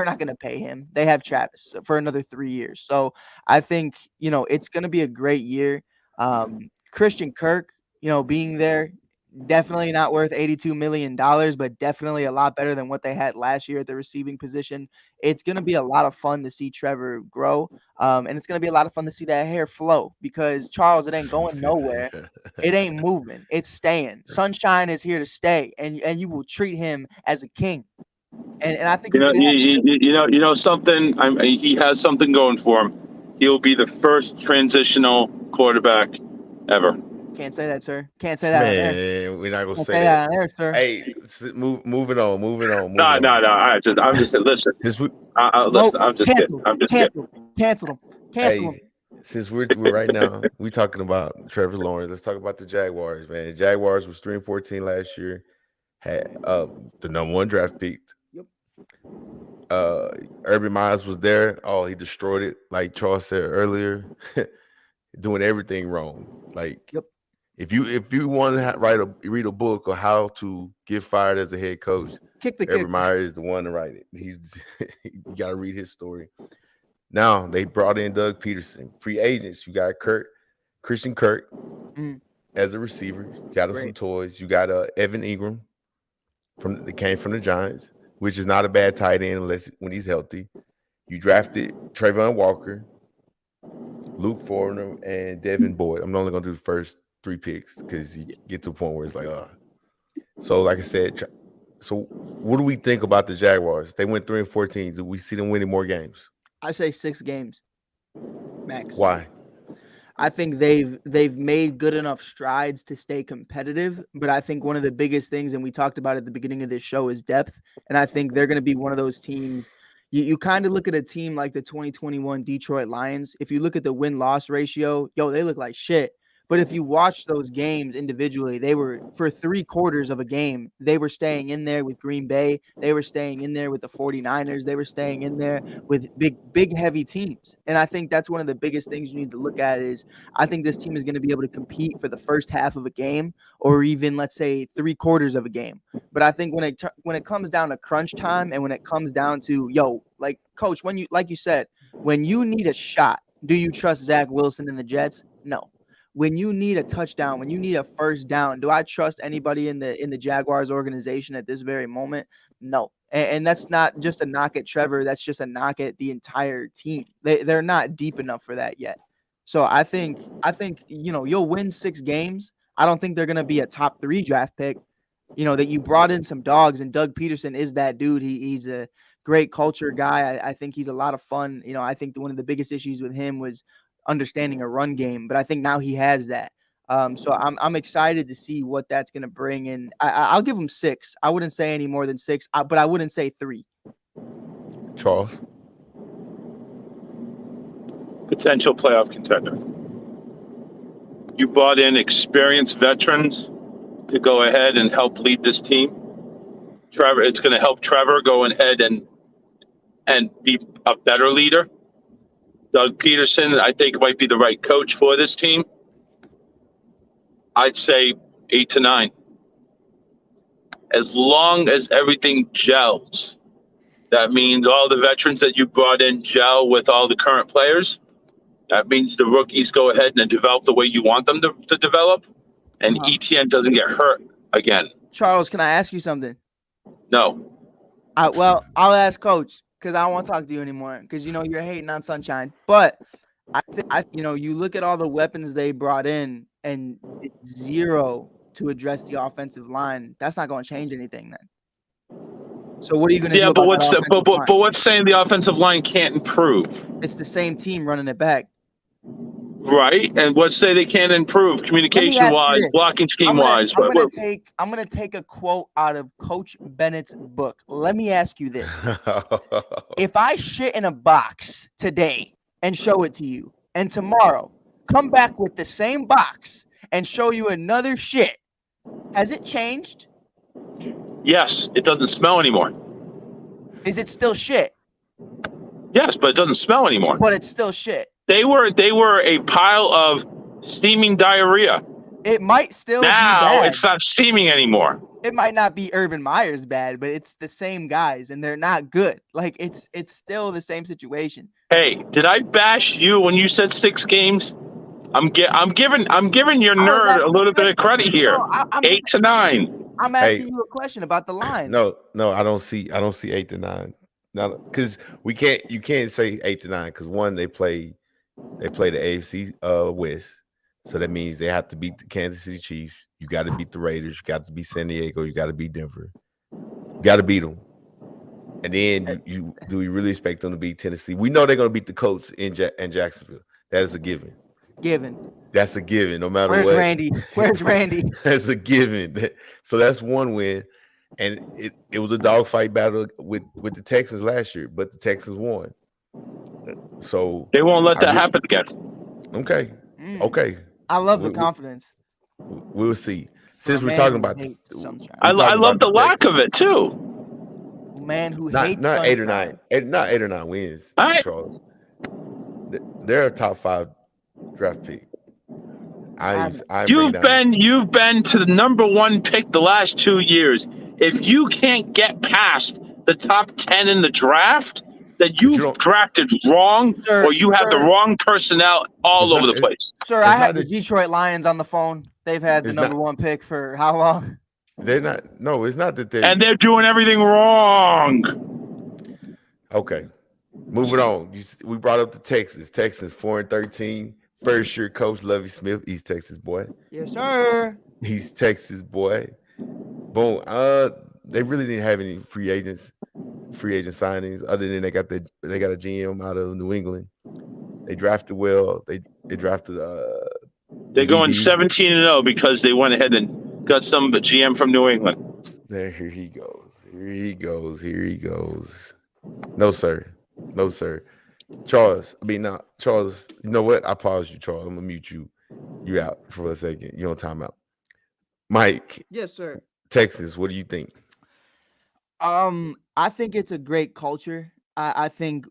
[SPEAKER 2] not going to pay him. They have Travis for another 3 years. So I think, it's going to be a great year. Christian Kirk, being there, definitely not worth $82 million, but definitely a lot better than what they had last year at the receiving position. It's going to be a lot of fun to see Trevor grow. And it's going to be a lot of fun to see that hair flow because, Charles, it ain't going nowhere. It ain't moving. It's staying. Sunshine is here to stay, and you will treat him as a king. And I think
[SPEAKER 1] something. He has something going for him. He'll be the first transitional quarterback ever.
[SPEAKER 2] Can't say that, sir. Can't say that on air.
[SPEAKER 3] Man, we're not gonna
[SPEAKER 2] Can't
[SPEAKER 3] say that.
[SPEAKER 2] on air, sir.
[SPEAKER 3] Hey, moving on.
[SPEAKER 1] No. I'm just saying. Listen.
[SPEAKER 3] Since
[SPEAKER 1] Listen. I'm just kidding. I'm just kidding.
[SPEAKER 2] Cancel him.
[SPEAKER 3] Hey, since we're right now, we talking about Trevor Lawrence. Let's talk about the Jaguars, man. The Jaguars was 3-14 last year. Had the number 1 draft pick.
[SPEAKER 2] Yep.
[SPEAKER 3] Urban Myers was there. Oh, he destroyed it, like Charles said earlier, doing everything wrong. Like,
[SPEAKER 2] yep.
[SPEAKER 3] If you want to read a book on how to get fired as a head coach, Urban Meyer is the one to write it. You got to read his story. Now they brought in Doug Peterson, free agents. You got Christian Kirk as a receiver. You got some toys. You got Evan Ingram that came from the Giants, which is not a bad tight end when he's healthy. You drafted Trayvon Walker, Luke Fortner, and Devin Boyd. I'm only gonna do the first 3 picks because you get to a point where it's like, So, like I said, so what do we think about the Jaguars? They went 3-14. Do we see them winning more games?
[SPEAKER 2] I say 6 games, max.
[SPEAKER 3] Why?
[SPEAKER 2] I think they've made good enough strides to stay competitive, but I think one of the biggest things, and we talked about at the beginning of this show, is depth. And I think they're going to be one of those teams. You kind of look at a team like the 2021 Detroit Lions. If you look at the win-loss ratio, they look like shit. But if you watch those games individually, they were, for 3/4 of a game, they were staying in there with Green Bay. They were staying in there with the 49ers. They were staying in there with big, heavy teams. And I think that's one of the biggest things you need to look at is I think this team is going to be able to compete for the first half of a game or even, let's say, 3/4 of a game. But I think when it comes down to crunch time and when it comes down to, like, Coach, like you said, when you need a shot, do you trust Zach Wilson and the Jets? No. When you need a touchdown, when you need a first down, do I trust anybody in the Jaguars organization at this very moment? No. And that's not just a knock at Trevor. That's just a knock at the entire team. They're not deep enough for that yet. So I think you'll win 6 games. I don't think they're going to be a top 3 draft pick. That you brought in some dogs, and Doug Peterson is that dude. He's a great culture guy. I think he's a lot of fun. I think one of the biggest issues with him was understanding a run game, but I think now he has that. So I'm excited to see what that's going to bring. And I'll give him 6. I wouldn't say any more than 6, but I wouldn't say 3.
[SPEAKER 3] Charles?
[SPEAKER 1] Potential playoff contender. You brought in experienced veterans to go ahead and help lead this team. Trevor, it's going to help Trevor go ahead and be a better leader. Doug Peterson, I think, might be the right coach for this team. I'd say 8 to 9. As long as everything gels, that means all the veterans that you brought in gel with all the current players. That means the rookies go ahead and develop the way you want them to develop, and ETN doesn't get hurt again.
[SPEAKER 2] Charles, can I ask you something?
[SPEAKER 1] No.
[SPEAKER 2] Well, I'll ask Coach. Because I don't want to talk to you anymore. Because you're hating on Sunshine. But I think you look at all the weapons they brought in and it's 0 to address the offensive line. That's not going to change anything then. So what are you going to do?
[SPEAKER 1] But what's saying the offensive line can't improve?
[SPEAKER 2] It's the same team running it back.
[SPEAKER 1] Right, and what's say they can't improve communication-wise, blocking scheme-wise?
[SPEAKER 2] I'm gonna take a quote out of Coach Bennett's book. Let me ask you this: if I shit in a box today and show it to you, and tomorrow come back with the same box and show you another shit, has it changed?
[SPEAKER 1] Yes, it doesn't smell anymore.
[SPEAKER 2] Is it still shit?
[SPEAKER 1] Yes, but it doesn't smell anymore.
[SPEAKER 2] But it's still shit.
[SPEAKER 1] They were a pile of steaming diarrhea.
[SPEAKER 2] It might still
[SPEAKER 1] now
[SPEAKER 2] be bad.
[SPEAKER 1] It's not steaming anymore.
[SPEAKER 2] It might not be Urban Meyer's bad, but it's the same guys and they're not good. Like it's still the same situation.
[SPEAKER 1] Hey, did I bash you when you said 6 games? I'm giving your nerd a little bit of credit here. No, 8 to 9.
[SPEAKER 2] I'm asking you a question about the line.
[SPEAKER 3] No, I don't see 8 to 9. Now, because you can't say 8 to 9 because one, they play the AFC West, so that means they have to beat the Kansas City Chiefs. You got to beat the Raiders. You got to beat San Diego. You got to beat Denver. You got to beat them. And then do we really expect them to beat Tennessee? We know they're going to beat the Colts in Jacksonville. That is a given.
[SPEAKER 2] Given.
[SPEAKER 3] That's a given, no matter
[SPEAKER 2] Where's
[SPEAKER 3] what.
[SPEAKER 2] Randy? Where's Randy?
[SPEAKER 3] That's a given. So that's one win. And it was a dogfight battle with the Texans last year, but the Texans won. So
[SPEAKER 1] They won't let that happen again.
[SPEAKER 3] Okay. Okay.
[SPEAKER 2] I love the confidence.
[SPEAKER 3] We'll see. Since
[SPEAKER 2] For a
[SPEAKER 3] we're
[SPEAKER 2] man
[SPEAKER 3] talking
[SPEAKER 2] who
[SPEAKER 3] about
[SPEAKER 2] hates sunshine.
[SPEAKER 1] I love the lack
[SPEAKER 3] Texans.
[SPEAKER 1] of it too.
[SPEAKER 2] A man who
[SPEAKER 3] Not
[SPEAKER 2] hates
[SPEAKER 3] not
[SPEAKER 2] sunshine.
[SPEAKER 3] 8 or 9 wins,
[SPEAKER 1] All right.
[SPEAKER 3] Charles. They're a top 5 draft pick.
[SPEAKER 1] You've been to the number 1 pick the last 2 years. If you can't get past the top 10 in the draft, then you've drafted wrong, or you have the wrong personnel all over the place.
[SPEAKER 2] Sir, I had the Detroit Lions on the phone. They've had the number 1 pick for how long?
[SPEAKER 3] They're not. No, it's not that
[SPEAKER 1] and they're doing everything wrong.
[SPEAKER 3] Okay, moving on. We brought up the Texans. Texans 4-13. First year coach Lovie Smith, East Texas boy.
[SPEAKER 2] Yes, sir.
[SPEAKER 3] East Texas boy. Boom. They really didn't have any free agent signings other than they got a GM out of New England. They drafted well. They drafted
[SPEAKER 1] They're going 17-0 because they went ahead and got some GM from New England.
[SPEAKER 3] Here he goes. Here he goes. No, sir. Charles, Charles, you know what? I pause you, Charles. I'm gonna mute you. You out for a second. You're on timeout. Mike.
[SPEAKER 2] Yes, sir.
[SPEAKER 3] Texas, what do you think?
[SPEAKER 2] I think it's a great culture. I think,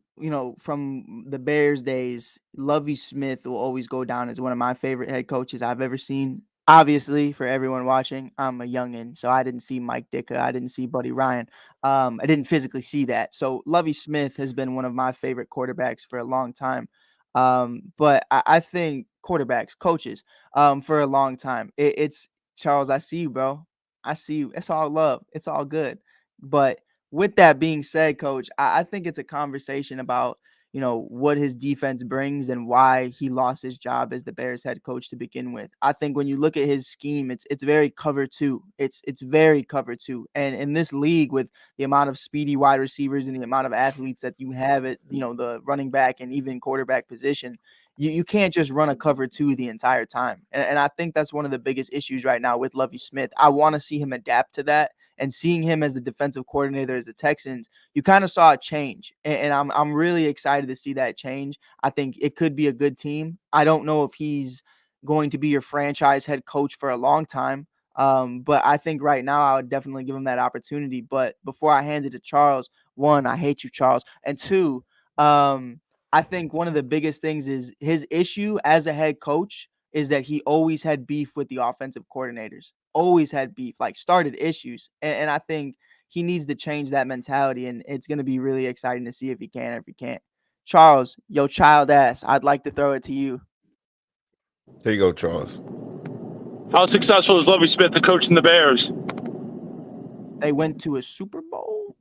[SPEAKER 2] from the Bears days, Lovie Smith will always go down as one of my favorite head coaches I've ever seen. Obviously, for everyone watching, I'm a youngin', so I didn't see Mike Ditka. I didn't see Buddy Ryan. I didn't physically see that. So Lovie Smith has been one of my favorite quarterbacks for a long time. But I think coaches, for a long time. It's Charles, I see you, bro. I see you. It's all love. It's all good. But with that being said, Coach, I think it's a conversation about, what his defense brings and why he lost his job as the Bears head coach to begin with. I think when you look at his scheme, it's very cover 2. It's very cover 2. And in this league, with the amount of speedy wide receivers and the amount of athletes that you have at, the running back and even quarterback position, you can't just run a cover 2 the entire time. And I think that's one of the biggest issues right now with Lovie Smith. I want to see him adapt to that. And seeing him as the defensive coordinator as the Texans, you kind of saw a change. And I'm really excited to see that change. I think it could be a good team. I don't know if he's going to be your franchise head coach for a long time. But I think right now I would definitely give him that opportunity. But before I hand it to Charles, 1, I hate you, Charles. And 2, I think one of the biggest things is his issue as a head coach is that he always had beef with the offensive coordinators. Always had beef, started issues. And I think he needs to change that mentality. And it's going to be really exciting to see if he can or if he can't. Charles, yo child ass, I'd like to throw it to you.
[SPEAKER 3] There you go, Charles.
[SPEAKER 1] How successful is Lovie Smith, the coach in the Bears?
[SPEAKER 2] They went to a Super Bowl.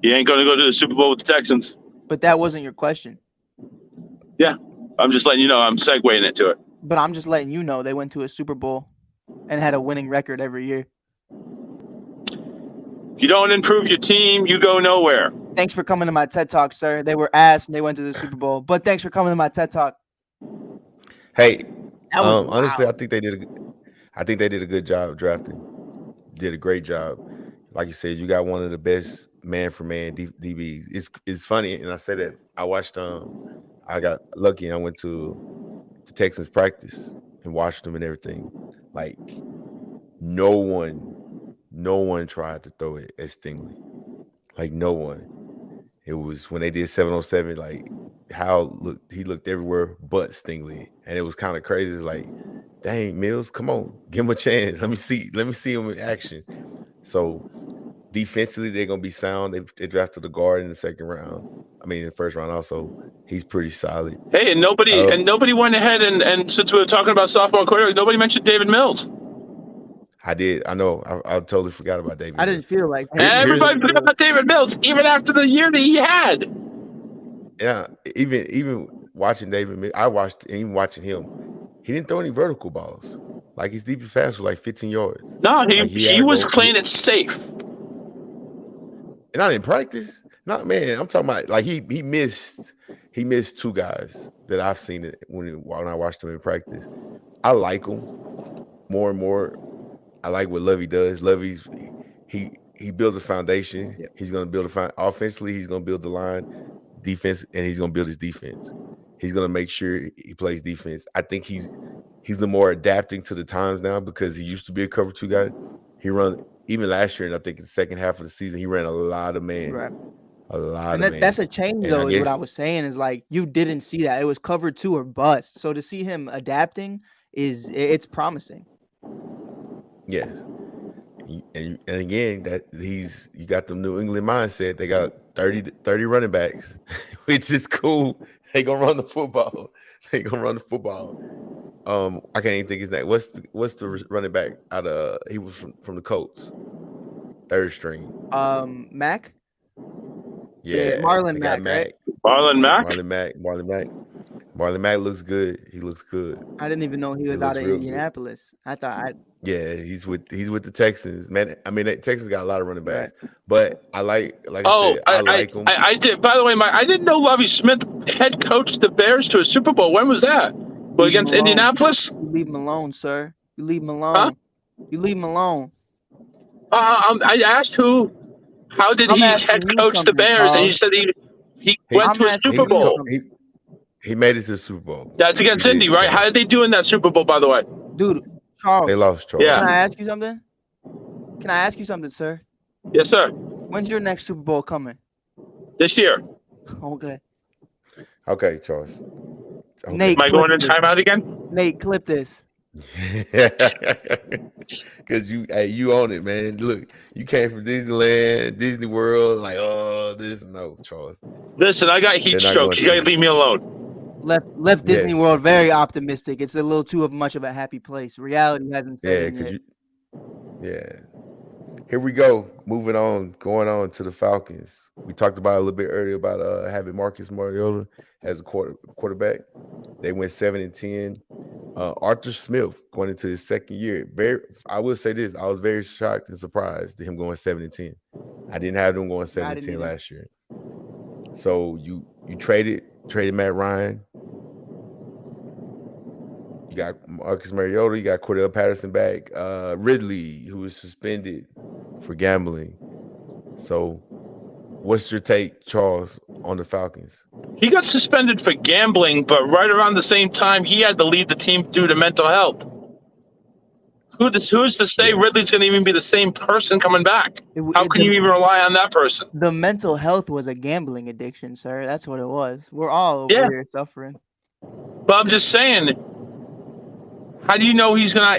[SPEAKER 1] You ain't going to go to the Super Bowl with the Texans.
[SPEAKER 2] But that wasn't your question.
[SPEAKER 1] Yeah, I'm just letting you know I'm segueing into it.
[SPEAKER 2] But I'm just letting you know they went to a Super Bowl and had a winning record every year.
[SPEAKER 1] If you don't improve your team, you go nowhere.
[SPEAKER 2] Thanks for coming to my TED Talk, sir. They were ass and they went to the Super Bowl. But thanks for coming to my TED Talk.
[SPEAKER 3] Hey, honestly, I think they did a good job drafting. Did a great job. Like you said, you got one of the best man-for-man DBs. It's funny, and I say that I watched. I got lucky and I went to the Texans practice and watched them and everything. Like no one tried to throw it at Stingley. Like no one. It was when they did 7-on-7, like he looked everywhere but Stingley. And it was kind of crazy. It's like, dang, Mills, come on, give him a chance. Let me see him in action. So defensively, they're gonna be sound. They drafted a guard in the second round. I mean, in the first round also. He's pretty solid.
[SPEAKER 1] Hey, and nobody went ahead and since we were talking about sophomore quarterback, nobody mentioned David Mills.
[SPEAKER 3] I did. I know. I totally forgot about David.
[SPEAKER 2] I didn't feel like
[SPEAKER 1] everybody forgot about David Mills, even after the year that he had.
[SPEAKER 3] Yeah, even watching David Mills, even watching him, he didn't throw any vertical balls. Like his deepest pass was like 15 yards.
[SPEAKER 1] No, he was playing it safe.
[SPEAKER 3] Not in practice. Not man. I'm talking about like he missed he missed two guys that I've seen it when I watched him in practice. I like him more and more. I like what Lovey does. Lovey's he builds a foundation.
[SPEAKER 2] Yep.
[SPEAKER 3] He's going to build offensively. He's going to build the line, defense, and he's going to build his defense. He's going to make sure he plays defense. I think he's the more adapting to the times now because he used to be a cover 2 guy. He run even last year, and I think in the second half of the season he ran a lot of man.
[SPEAKER 2] Right.
[SPEAKER 3] A lot
[SPEAKER 2] and
[SPEAKER 3] of man.
[SPEAKER 2] That's a change,
[SPEAKER 3] And
[SPEAKER 2] though,
[SPEAKER 3] I
[SPEAKER 2] is what I
[SPEAKER 3] guess-
[SPEAKER 2] was saying is like you didn't see that. It was cover 2 or bust. So to see him adapting it's promising.
[SPEAKER 3] Yes. And again, that you got the New England mindset. They got 30 running backs, which is cool. They gonna run the football. I can't even think his name. What's the running back out of? He was from the Colts, 3rd string.
[SPEAKER 2] Mac.
[SPEAKER 3] Yeah,
[SPEAKER 2] Marlon
[SPEAKER 3] they got
[SPEAKER 2] Mack, right?
[SPEAKER 3] Marlon Mack looks good. He looks good.
[SPEAKER 2] I didn't even know he was
[SPEAKER 3] He
[SPEAKER 2] out
[SPEAKER 3] looks
[SPEAKER 2] of
[SPEAKER 3] real
[SPEAKER 2] Indianapolis. I thought
[SPEAKER 3] Yeah, he's with the Texans, man. I mean, Texans got a lot of running backs,
[SPEAKER 2] Right.
[SPEAKER 3] but I like I said,
[SPEAKER 1] I
[SPEAKER 3] like him.
[SPEAKER 1] I did. By the way, Mike, I didn't know Lovie Smith head coached the Bears to a Super Bowl. When was that? Well,
[SPEAKER 2] Leave him
[SPEAKER 1] against
[SPEAKER 2] alone.
[SPEAKER 1] Indianapolis.
[SPEAKER 2] You leave him alone, sir. You leave him alone.
[SPEAKER 1] Huh?
[SPEAKER 2] You leave him alone.
[SPEAKER 1] I asked who. How did
[SPEAKER 2] I'm
[SPEAKER 1] he
[SPEAKER 2] asking
[SPEAKER 1] head
[SPEAKER 2] you
[SPEAKER 1] coach the
[SPEAKER 2] something,
[SPEAKER 1] Bears? And
[SPEAKER 2] Carl.
[SPEAKER 1] he said he
[SPEAKER 3] He-
[SPEAKER 1] went
[SPEAKER 2] I'm
[SPEAKER 1] to a
[SPEAKER 2] asking
[SPEAKER 1] Super
[SPEAKER 2] you
[SPEAKER 1] Bowl.
[SPEAKER 2] something.
[SPEAKER 3] He made it to the Super Bowl.
[SPEAKER 1] That's against
[SPEAKER 3] He
[SPEAKER 1] Indy,
[SPEAKER 3] did.
[SPEAKER 1] right? How did they do in that Super Bowl, by the way?
[SPEAKER 2] Dude, Charles,
[SPEAKER 3] They lost Charles.
[SPEAKER 1] Yeah.
[SPEAKER 2] can I ask you something? Can I ask you something, sir?
[SPEAKER 1] Yes, sir.
[SPEAKER 2] When's your next Super Bowl coming?
[SPEAKER 1] This year.
[SPEAKER 2] Okay.
[SPEAKER 3] Okay, Charles. Okay.
[SPEAKER 2] Nate,
[SPEAKER 1] Am I going in
[SPEAKER 2] clip
[SPEAKER 1] timeout again?
[SPEAKER 2] this. Nate, clip this.
[SPEAKER 3] Because you own it, man. Look, you came from Disneyland, Disney World, like, oh, Charles.
[SPEAKER 1] Listen, I got heat
[SPEAKER 3] They're not
[SPEAKER 1] stroke.
[SPEAKER 3] going
[SPEAKER 1] You gotta
[SPEAKER 3] to-
[SPEAKER 1] leave me alone.
[SPEAKER 2] Left Disney
[SPEAKER 3] Yes.
[SPEAKER 2] World very optimistic. It's a little too much of a happy place. Reality hasn't set
[SPEAKER 3] Yeah,
[SPEAKER 2] in yet.
[SPEAKER 3] yeah. Here we go. Moving on, going on to the Falcons. We talked about a little bit earlier about having Marcus Mariota as a quarterback. They went 7-10. Arthur Smith going into his second year. I will say this: I was very shocked and surprised to him going 7-10. I didn't have them going 7-10
[SPEAKER 2] either.
[SPEAKER 3] last year. So you traded Matt Ryan. You got Marcus Mariota. You got Cordell Patterson back. Ridley, who was suspended for gambling. So, what's your take, Charles, on the Falcons?
[SPEAKER 1] He got suspended for gambling, but right around the same time, he had to leave the team due to mental health. Who's to say
[SPEAKER 3] Yes.
[SPEAKER 1] Ridley's going to even be the same person coming back? How can
[SPEAKER 2] The-
[SPEAKER 1] you even rely on that person?
[SPEAKER 2] The mental health was a gambling addiction, sir. That's what it was. We're all over
[SPEAKER 1] Yeah.
[SPEAKER 2] here suffering.
[SPEAKER 1] But I'm just saying, how do you know he's gonna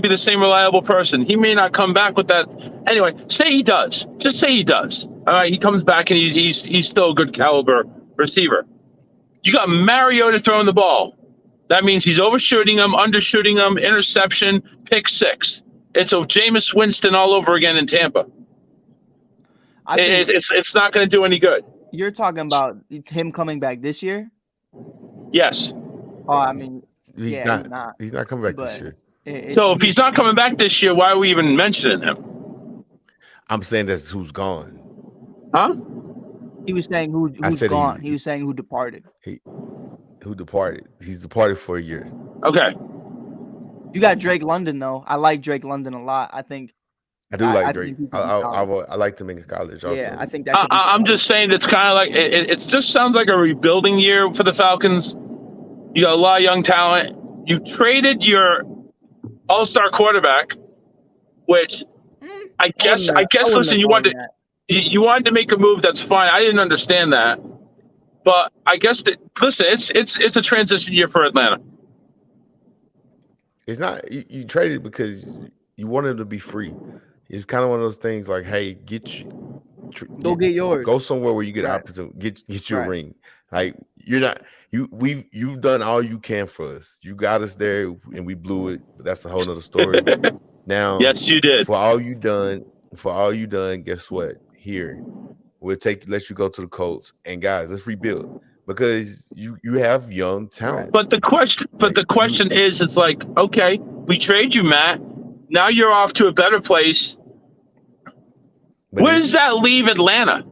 [SPEAKER 1] be the same reliable person? He may not come back with that. Anyway, say he does. Just say he does. All right, he comes back and he's still a good caliber receiver. You got Mariota throwing the ball. That means he's overshooting him, undershooting him, interception, pick 6. It's a Jameis Winston all over again in Tampa.
[SPEAKER 2] I think
[SPEAKER 1] It's not going to do any good.
[SPEAKER 2] you're talking about him coming back this year.
[SPEAKER 1] Yes.
[SPEAKER 2] Oh, I mean,
[SPEAKER 3] He's
[SPEAKER 2] yeah,
[SPEAKER 3] not. He's not coming back this
[SPEAKER 2] But-
[SPEAKER 3] year.
[SPEAKER 1] So if he's not coming back this year, why are we even mentioning him?
[SPEAKER 3] I'm saying that's who's gone.
[SPEAKER 1] Huh?
[SPEAKER 2] he was saying who's
[SPEAKER 3] said
[SPEAKER 2] gone. He was saying who departed.
[SPEAKER 3] Who departed? He's departed for a year.
[SPEAKER 1] Okay.
[SPEAKER 2] You got Drake London though. I like Drake London a lot. I think.
[SPEAKER 3] I do
[SPEAKER 2] I
[SPEAKER 3] like
[SPEAKER 2] think
[SPEAKER 3] Drake.
[SPEAKER 2] he could be
[SPEAKER 3] I
[SPEAKER 2] solid.
[SPEAKER 3] liked him in college also.
[SPEAKER 2] Yeah, I think that. Could be
[SPEAKER 1] I'm
[SPEAKER 2] solid.
[SPEAKER 1] just saying it's kind of like it just sounds like a rebuilding year for the Falcons. You got a lot of young talent. You traded your all-star quarterback, which I guess
[SPEAKER 2] wouldn't
[SPEAKER 1] listen,
[SPEAKER 2] have
[SPEAKER 1] you
[SPEAKER 2] done
[SPEAKER 1] wanted
[SPEAKER 2] that.
[SPEAKER 1] you wanted to make a move. That's fine. I didn't understand that, but I guess that listen, it's a transition year for Atlanta.
[SPEAKER 3] It's not you traded because you wanted to be free. It's kind of one of those things like, hey,
[SPEAKER 2] Go get yours.
[SPEAKER 3] Go somewhere where you get
[SPEAKER 2] Right.
[SPEAKER 3] opportunity, get your
[SPEAKER 2] Right.
[SPEAKER 3] ring. Like you've done all you can for us. You got us there and we blew it. But that's a whole nother story. Now,
[SPEAKER 1] Yes, you did.
[SPEAKER 3] for all you done, guess what? Here, let you go to the Colts, and guys, let's rebuild because you have young talent.
[SPEAKER 1] But the question is, it's like, okay, we trade you, Matt. Now you're off to a better place.
[SPEAKER 3] But
[SPEAKER 1] Where
[SPEAKER 3] it's-
[SPEAKER 1] does that leave Atlanta?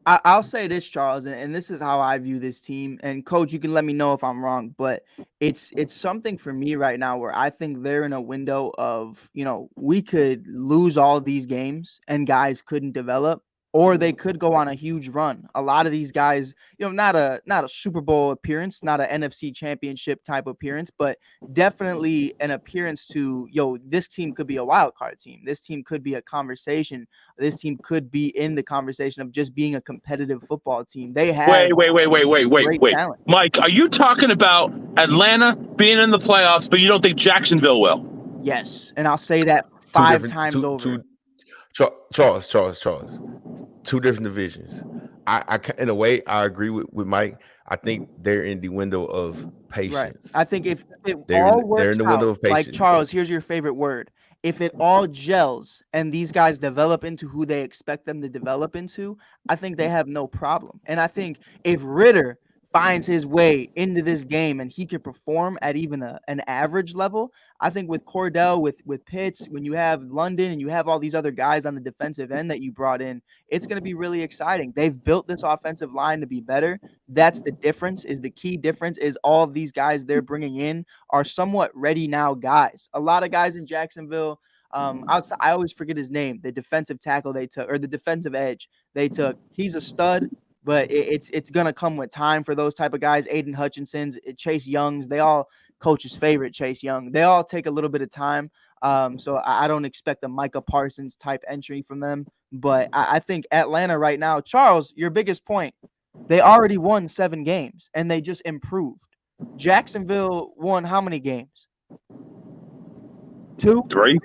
[SPEAKER 2] I'll say this, Charles, and this is how I view this team. And Coach, you can let me know if I'm wrong, but it's something for me right now where I think they're in a window of, we could lose all these games and guys couldn't develop, or they could go on a huge run. A lot of these guys, not a Super Bowl appearance, not an NFC Championship type appearance, but definitely an appearance to, this team could be a wild card team. This team could be a conversation. This team could be in the conversation of just being a competitive football team. They have
[SPEAKER 1] wait.
[SPEAKER 2] talent.
[SPEAKER 1] Mike, are you talking about Atlanta being in the playoffs, but you don't think Jacksonville will?
[SPEAKER 2] Yes, and I'll say that five times over.
[SPEAKER 3] Charles, two different divisions. I in a way, I agree with Mike. I think they're in the window of patience.
[SPEAKER 2] Right. I think if it
[SPEAKER 3] they're
[SPEAKER 2] all
[SPEAKER 3] in
[SPEAKER 2] works
[SPEAKER 3] the window
[SPEAKER 2] out,
[SPEAKER 3] of patience.
[SPEAKER 2] like Charles, here's your favorite word. If it all gels and these guys develop into who they expect them to develop into, I think they have no problem. And I think if Ritter finds his way into this game and he can perform at even an average level, I think with Cordell, with Pitts, when you have London and you have all these other guys on the defensive end that you brought in, it's going to be really exciting. They've built this offensive line to be better. That's the difference. Is the key difference is all of these guys they're bringing in are somewhat ready now guys. A lot of guys in Jacksonville, outside, I always forget his name, the defensive tackle they took, or the defensive edge they took. He's a stud, but it's going to come with time for those type of guys. Aiden Hutchinson's, Chase Young's, they all coach's favorite, Chase Young. They all take a little bit of time. So I don't expect a Micah Parsons type entry from them. But I think Atlanta right now, Charles, your biggest point, they already won 7 games and they just improved. Jacksonville won how many games? 2?
[SPEAKER 1] 3?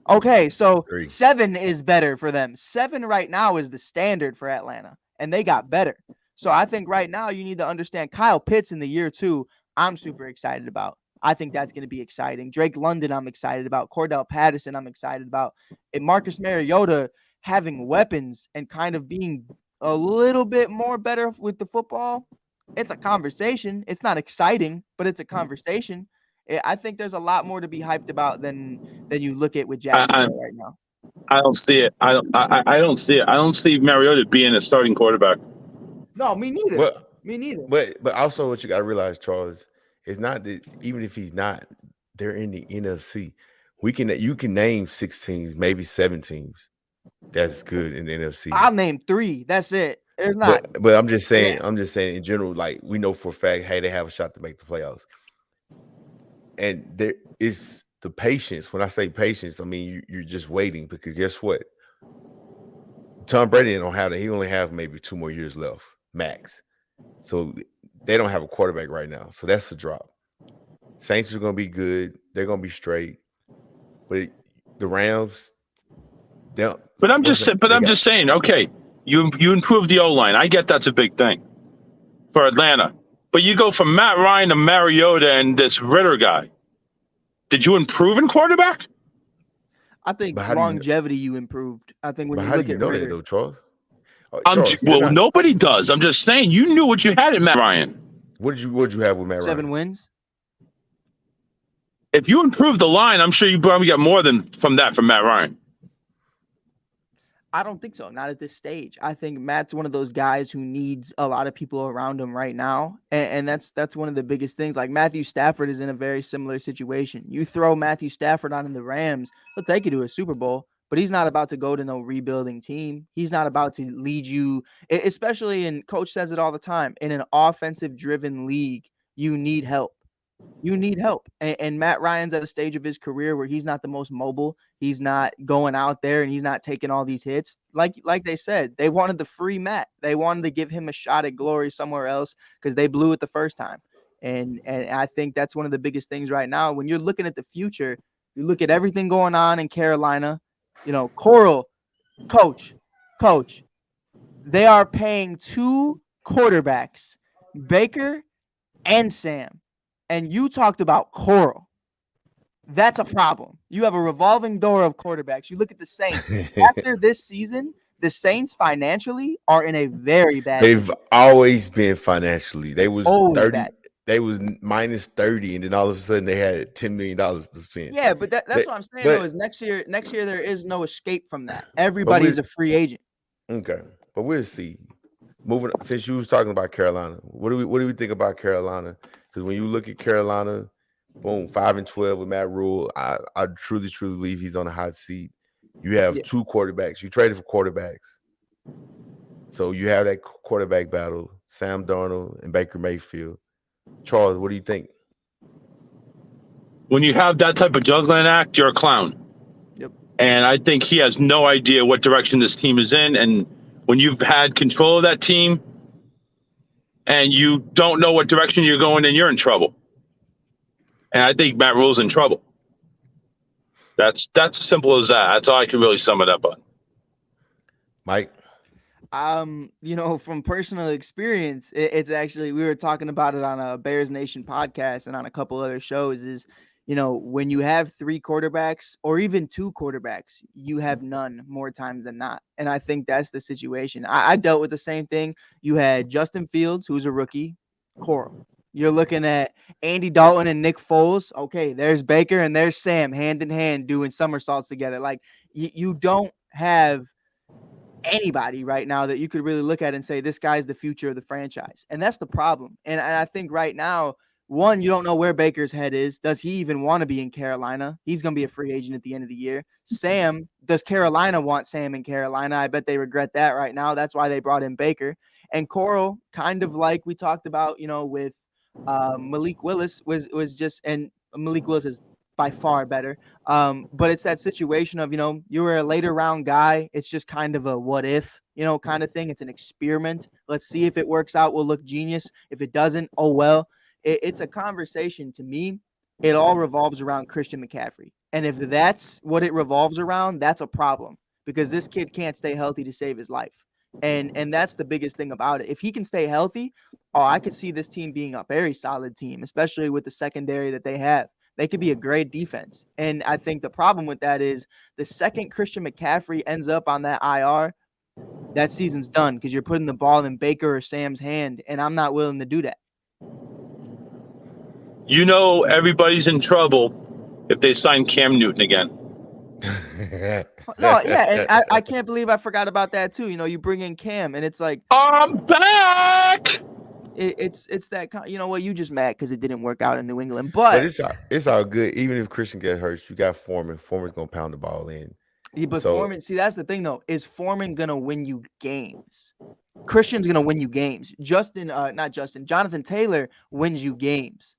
[SPEAKER 2] Okay, so
[SPEAKER 3] 3.
[SPEAKER 2] 7 is better for them. 7 right now is the standard for Atlanta, and they got better. So I think right now you need to understand Kyle Pitts in the year 2, I'm super excited about. I think that's going to be exciting. Drake London, I'm excited about. Cordell Patterson, I'm excited about. And Marcus Mariota having weapons and kind of being a little bit more better with the football, it's a conversation. It's not exciting, but it's a conversation. I think there's a lot more to be hyped about than you look at with Jacksonville right now.
[SPEAKER 1] I don't see it. I don't see it. I don't see Mariota being a starting quarterback.
[SPEAKER 2] No, me neither.
[SPEAKER 3] Well,
[SPEAKER 2] me neither.
[SPEAKER 3] But also what you got to realize, Charles, is not that even if he's not, they're in the NFC. You can name 6 teams, maybe 7 teams that's good in the NFC.
[SPEAKER 2] I'll name 3. That's it. There's not.
[SPEAKER 3] But I'm just saying. Yeah. I'm just saying in general. Like we know for a fact, hey, they have a shot to make the playoffs. And there is the patience. When I say patience, I mean you're just waiting because guess what? Tom Brady don't have that. He only have maybe 2 more years left, max. So they don't have a quarterback right now. So that's a drop. Saints are going to be good. They're going to be straight. But the Rams,
[SPEAKER 1] I'm just saying. Okay, you improve the O-line. I get that's a big thing for Atlanta. But you go from Matt Ryan to Mariota and this Ritter guy. Did you improve in quarterback?
[SPEAKER 2] I think longevity you improved. I think when you look at Ritter,
[SPEAKER 3] that though, Charles?
[SPEAKER 1] Charles, nobody does. I'm just saying you knew what you had in Matt Ryan.
[SPEAKER 3] What did you have with Matt Ryan?
[SPEAKER 2] 7 wins.
[SPEAKER 1] If you improve the line, I'm sure you probably got more than from Matt Ryan.
[SPEAKER 2] I don't think so. Not at this stage. I think Matt's one of those guys who needs a lot of people around him right now. And that's one of the biggest things. Like Matthew Stafford is in a very similar situation. You throw Matthew Stafford on in the Rams, he'll take you to a Super Bowl, but he's not about to go to no rebuilding team. He's not about to lead you, especially in Coach says it all the time, in an offensive driven league, you need help. You need help. And Matt Ryan's at a stage of his career where he's not the most mobile. He's not going out there and he's not taking all these hits. Like they said, they wanted the free Matt. They wanted to give him a shot at glory somewhere else because they blew it the first time. And I think that's one of the biggest things right now. When you're looking at the future, you look at everything going on in Carolina, Coral, coach, they are paying 2 quarterbacks, Baker and Sam. And you talked about Coral. That's a problem. You have a revolving door of quarterbacks. You look at the Saints. After this season, the Saints financially are in a very bad
[SPEAKER 3] They've always been financially. They was
[SPEAKER 2] always
[SPEAKER 3] 30.
[SPEAKER 2] Bad.
[SPEAKER 3] They was minus 30, and then all of a sudden they had $10 million to spend.
[SPEAKER 2] Yeah, but that's what I'm saying though. Is next year there is no escape from that. Everybody's a free agent.
[SPEAKER 3] Okay, but we'll see. moving since you was talking about Carolina, what do we think about Carolina? Because when you look at Carolina, boom, 5-12 with Matt Rule, I truly believe he's on a hot seat. You have
[SPEAKER 2] Yeah.
[SPEAKER 3] two quarterbacks. You traded for quarterbacks, so you have that quarterback battle: Sam Darnold and Baker Mayfield. Charles, what do you think?
[SPEAKER 1] When you have that type of juggling act, you're a clown.
[SPEAKER 2] Yep.
[SPEAKER 1] And I think he has no idea what direction this team is in. And when you've had control of that team and you don't know what direction you're going in, you're in trouble. And I think Matt Rule's in trouble. That's simple as that. That's all I can really sum it up on.
[SPEAKER 3] Mike?
[SPEAKER 2] From personal experience, it's actually, we were talking about it on a Bears Nation podcast and on a couple other shows, is, when you have three quarterbacks or even two quarterbacks, you have none more times than not. And I think that's the situation. I dealt with the same thing. You had Justin Fields, who's a rookie, Coral. You're looking at Andy Dalton and Nick Foles. Okay, there's Baker and there's Sam hand in hand doing somersaults together. Like, you don't have anybody right now that you could really look at and say, this guy's the future of the franchise. And that's the problem. And I think right now, one, you don't know where Baker's head is. Does he even want to be in Carolina? He's going to be a free agent at the end of the year. Sam, does Carolina want Sam in Carolina? I bet they regret that right now. That's why they brought in Baker. And Coral, kind of like we talked about, with Malik Willis, was just, and Malik Willis is by far better. But it's that situation of, you were a later round guy. It's just kind of a what if, kind of thing. It's an experiment. Let's see if it works out. We'll look genius. If it doesn't, oh well. It's a conversation. To me, it all revolves around Christian McCaffrey. And if that's what it revolves around, that's a problem, because this kid can't stay healthy to save his life. And that's the biggest thing about it. If he can stay healthy, I could see this team being a very solid team, especially with the secondary that they have. They could be a great defense. And I think the problem with that is the second Christian McCaffrey ends up on that IR, that season's done, because you're putting the ball in Baker or Sam's hand, and I'm not willing to do that.
[SPEAKER 1] Everybody's in trouble if they sign Cam Newton again.
[SPEAKER 2] No, yeah, and I can't believe I forgot about that too. You bring in Cam, and it's like,
[SPEAKER 1] I'm back.
[SPEAKER 2] It's that, you just mad because it didn't work out in New England, but
[SPEAKER 3] it's all good. Even if Christian gets hurt, you got Foreman. Foreman's gonna pound the ball in.
[SPEAKER 2] Yeah, but Foreman, see, that's the thing though. Is Foreman gonna win you games? Christian's gonna win you games. Jonathan Taylor wins you games.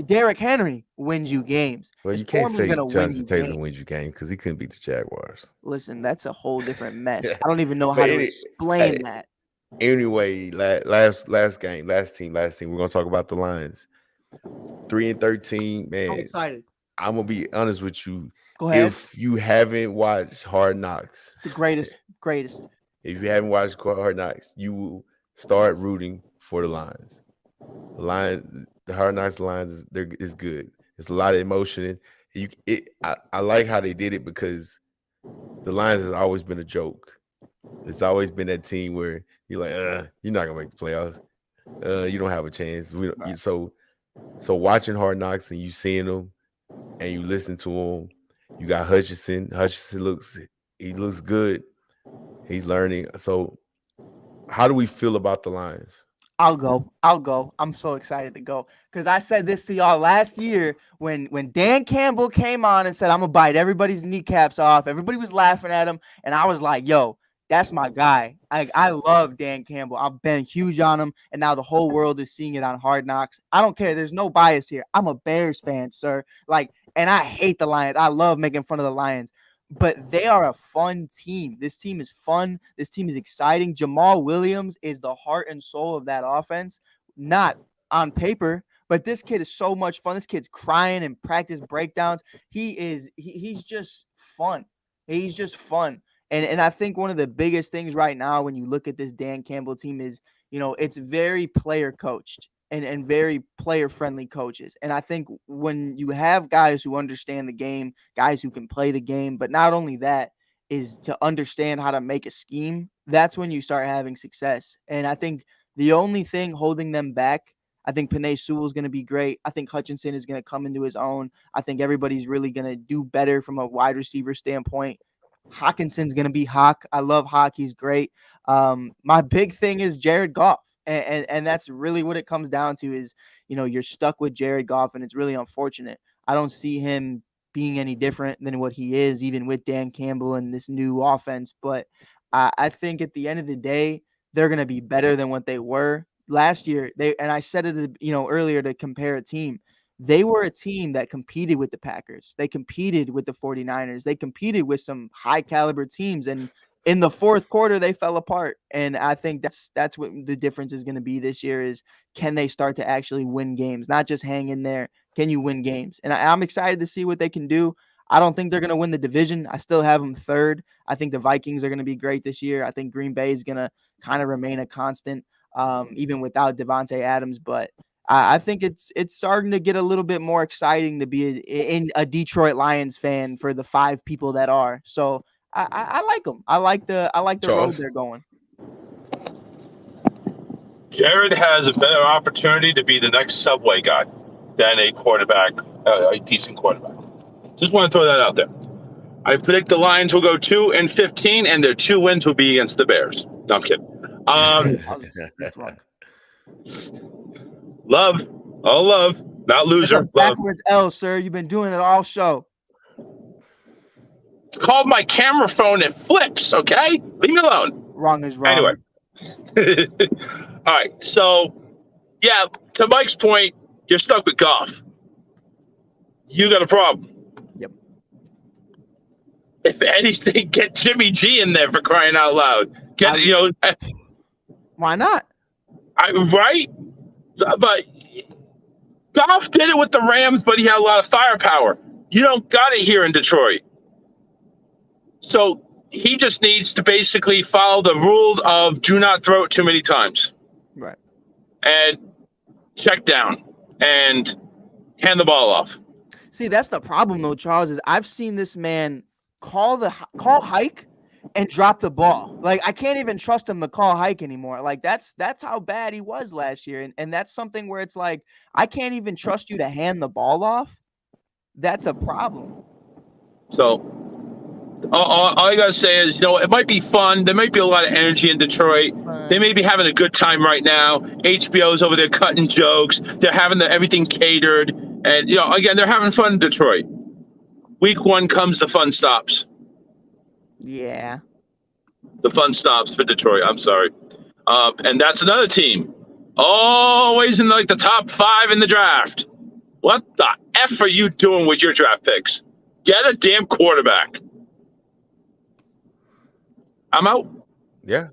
[SPEAKER 2] Derrick Henry wins you games.
[SPEAKER 3] Well, you can't say Jonathan Taylor wins you games because he couldn't beat the Jaguars.
[SPEAKER 2] Listen, that's a whole different mess. I don't even know how to explain that.
[SPEAKER 3] Anyway, last team. We're gonna talk about the Lions. 3-13, man.
[SPEAKER 2] I'm excited.
[SPEAKER 3] I'm gonna be honest with you.
[SPEAKER 2] Go ahead.
[SPEAKER 3] If you haven't watched Hard Knocks,
[SPEAKER 2] the greatest.
[SPEAKER 3] If you haven't watched Hard Knocks, you will start rooting for the Lions. The Hard Knocks Lions is good. It's a lot of emotion. I like how they did it, because the Lions has always been a joke. It's always been that team where you're like, you're not gonna make the playoffs. You don't have a chance. So watching Hard Knocks and you seeing them and you listen to them, you got Hutchinson. Hutchinson looks good. He's learning. So how do we feel about the Lions?
[SPEAKER 2] I'll go. I'm so excited to go, because I said this to y'all last year when Dan Campbell came on and said, I'm gonna bite everybody's kneecaps off. Everybody was laughing at him, and I was like, yo, that's my guy. I love Dan Campbell. I've been huge on him, and now the whole world is seeing it on Hard Knocks. I don't care. There's no bias here. I'm a Bears fan, sir. And I hate the Lions. I love making fun of the Lions, but they are a fun team. This team is fun. This team is exciting. Jamal Williams is the heart and soul of that offense. Not on paper, but this kid is so much fun. This kid's crying in practice breakdowns. He's just fun. He's just fun. And I think one of the biggest things right now when you look at this Dan Campbell team is, it's very player coached and very player friendly coaches. And I think when you have guys who understand the game, guys who can play the game, but not only that, is to understand how to make a scheme, that's when you start having success. And I think the only thing holding them back, I think Penei Sewell is going to be great. I think Hutchinson is going to come into his own. I think everybody's really going to do better from a wide receiver standpoint. Hawkinson's going to be Hawk. I love Hawk. He's great. My big thing is Jared Goff. And that's really what it comes down to is, you're stuck with Jared Goff, and it's really unfortunate. I don't see him being any different than what he is, even with Dan Campbell and this new offense. But I think at the end of the day, they're going to be better than what they were last year. And I said it, earlier to compare a team. They were a team that competed with the Packers. They competed with the 49ers. They competed with some high caliber teams. And in the fourth quarter, they fell apart. And I think that's what the difference is going to be this year is, can they start to actually win games, not just hang in there? Can you win games? And I'm excited to see what they can do. I don't think they're going to win the division. I still have them third. I think the Vikings are going to be great this year. I think Green Bay is going to kind of remain a constant, even without Devontae Adams. But I think it's starting to get a little bit more exciting to be a Detroit Lions fan for the 5 people that are. So I like them. I like the road they're going.
[SPEAKER 1] Jared has a better opportunity to be the next Subway guy than a quarterback, a decent quarterback. Just want to throw that out there. I predict the Lions will go 2-15, and their 2 wins will be against the Bears. No, I'm kidding. Love, all love, not loser.
[SPEAKER 2] That's a backwards L, sir. You've been doing it all show.
[SPEAKER 1] It's called my camera phone. It flips. Okay, leave me alone.
[SPEAKER 2] Wrong is wrong.
[SPEAKER 1] Anyway, all right. So, yeah, to Mike's point, you're stuck with Goff. You got a problem.
[SPEAKER 2] Yep.
[SPEAKER 1] If anything, get Jimmy G in there for crying out loud.
[SPEAKER 2] Why not?
[SPEAKER 1] Right? But Goff did it with the Rams, but he had a lot of firepower. You don't got it here in Detroit. So he just needs to basically follow the rules of do not throw it too many times.
[SPEAKER 2] Right. And
[SPEAKER 1] check down and hand the ball off.
[SPEAKER 2] See, that's the problem, though, Charles, is I've seen this man call hike and drop the ball. Like, I can't even trust him to call hike anymore. Like, that's how bad he was last year. And that's something where it's like, I can't even trust you to hand the ball off. That's a problem.
[SPEAKER 1] So all I got to say is, it might be fun. There might be a lot of energy in Detroit. They may be having a good time right now. HBO's over there cutting jokes. They're having everything catered. And, again, they're having fun in Detroit. Week 1 comes, the fun stops.
[SPEAKER 2] Yeah.
[SPEAKER 1] The fun stops for Detroit. I'm sorry. And that's another team. Always in the top 5 in the draft. What the F are you doing with your draft picks? Get a damn quarterback. I'm out.
[SPEAKER 3] Yeah.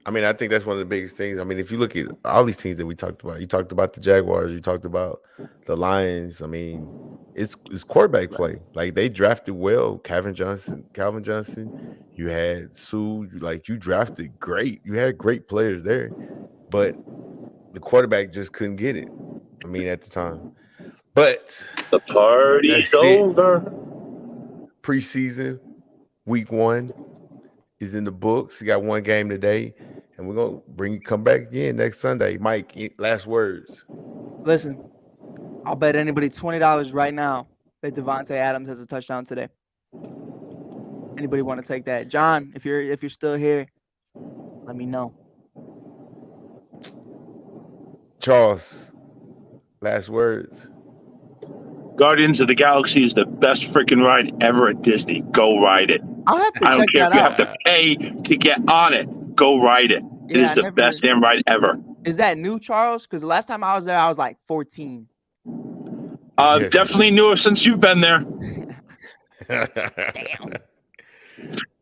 [SPEAKER 3] I mean, I think that's one of the biggest things. I mean, if you look at all these teams that we talked about, you talked about the Jaguars, you talked about the Lions. I mean, it's quarterback play. Like, they drafted well. Calvin Johnson. You had Sue. You drafted great. You had great players there, but the quarterback just couldn't get it. I mean, at the time. But
[SPEAKER 1] the party's over.
[SPEAKER 3] Preseason, week 1 is in the books. You got one game today, and we're gonna come back again next Sunday. Mike, last words.
[SPEAKER 2] Listen, I'll bet anybody $20 right now that Devontae Adams has a touchdown today. Anybody want to take that? John, if you're still here, let me know.
[SPEAKER 3] Charles, last words.
[SPEAKER 1] Guardians of the Galaxy is the best freaking ride ever at Disney. Go ride it.
[SPEAKER 2] I'll have to
[SPEAKER 1] I don't
[SPEAKER 2] check
[SPEAKER 1] care
[SPEAKER 2] that
[SPEAKER 1] if you
[SPEAKER 2] out.
[SPEAKER 1] have to pay to get on it. Go ride it. It is the best damn ride ever.
[SPEAKER 2] Is that new, Charles? Because the last time I was there, I was like 14.
[SPEAKER 3] Yes.
[SPEAKER 1] Definitely newer since you've been there.
[SPEAKER 2] Damn.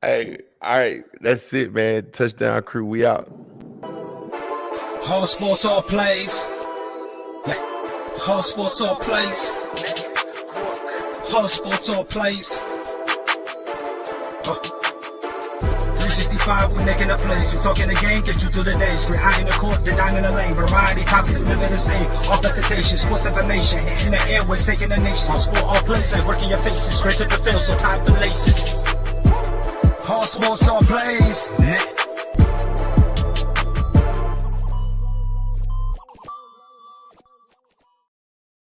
[SPEAKER 3] Hey, all right. That's it, man. Touchdown Crew. We out.
[SPEAKER 4] Whole sports all plays. Whole sports all plays. Whole sports all plays. 365, we making a plays. You talking the game, get you through the days. We're high in the court, the dime in the lane. Variety topics living the same. All presentation, sports information. Hitting the airways, taking the nation. Sport all plays, like working your faces. Grace at the field, so tie the laces. All sports all plays.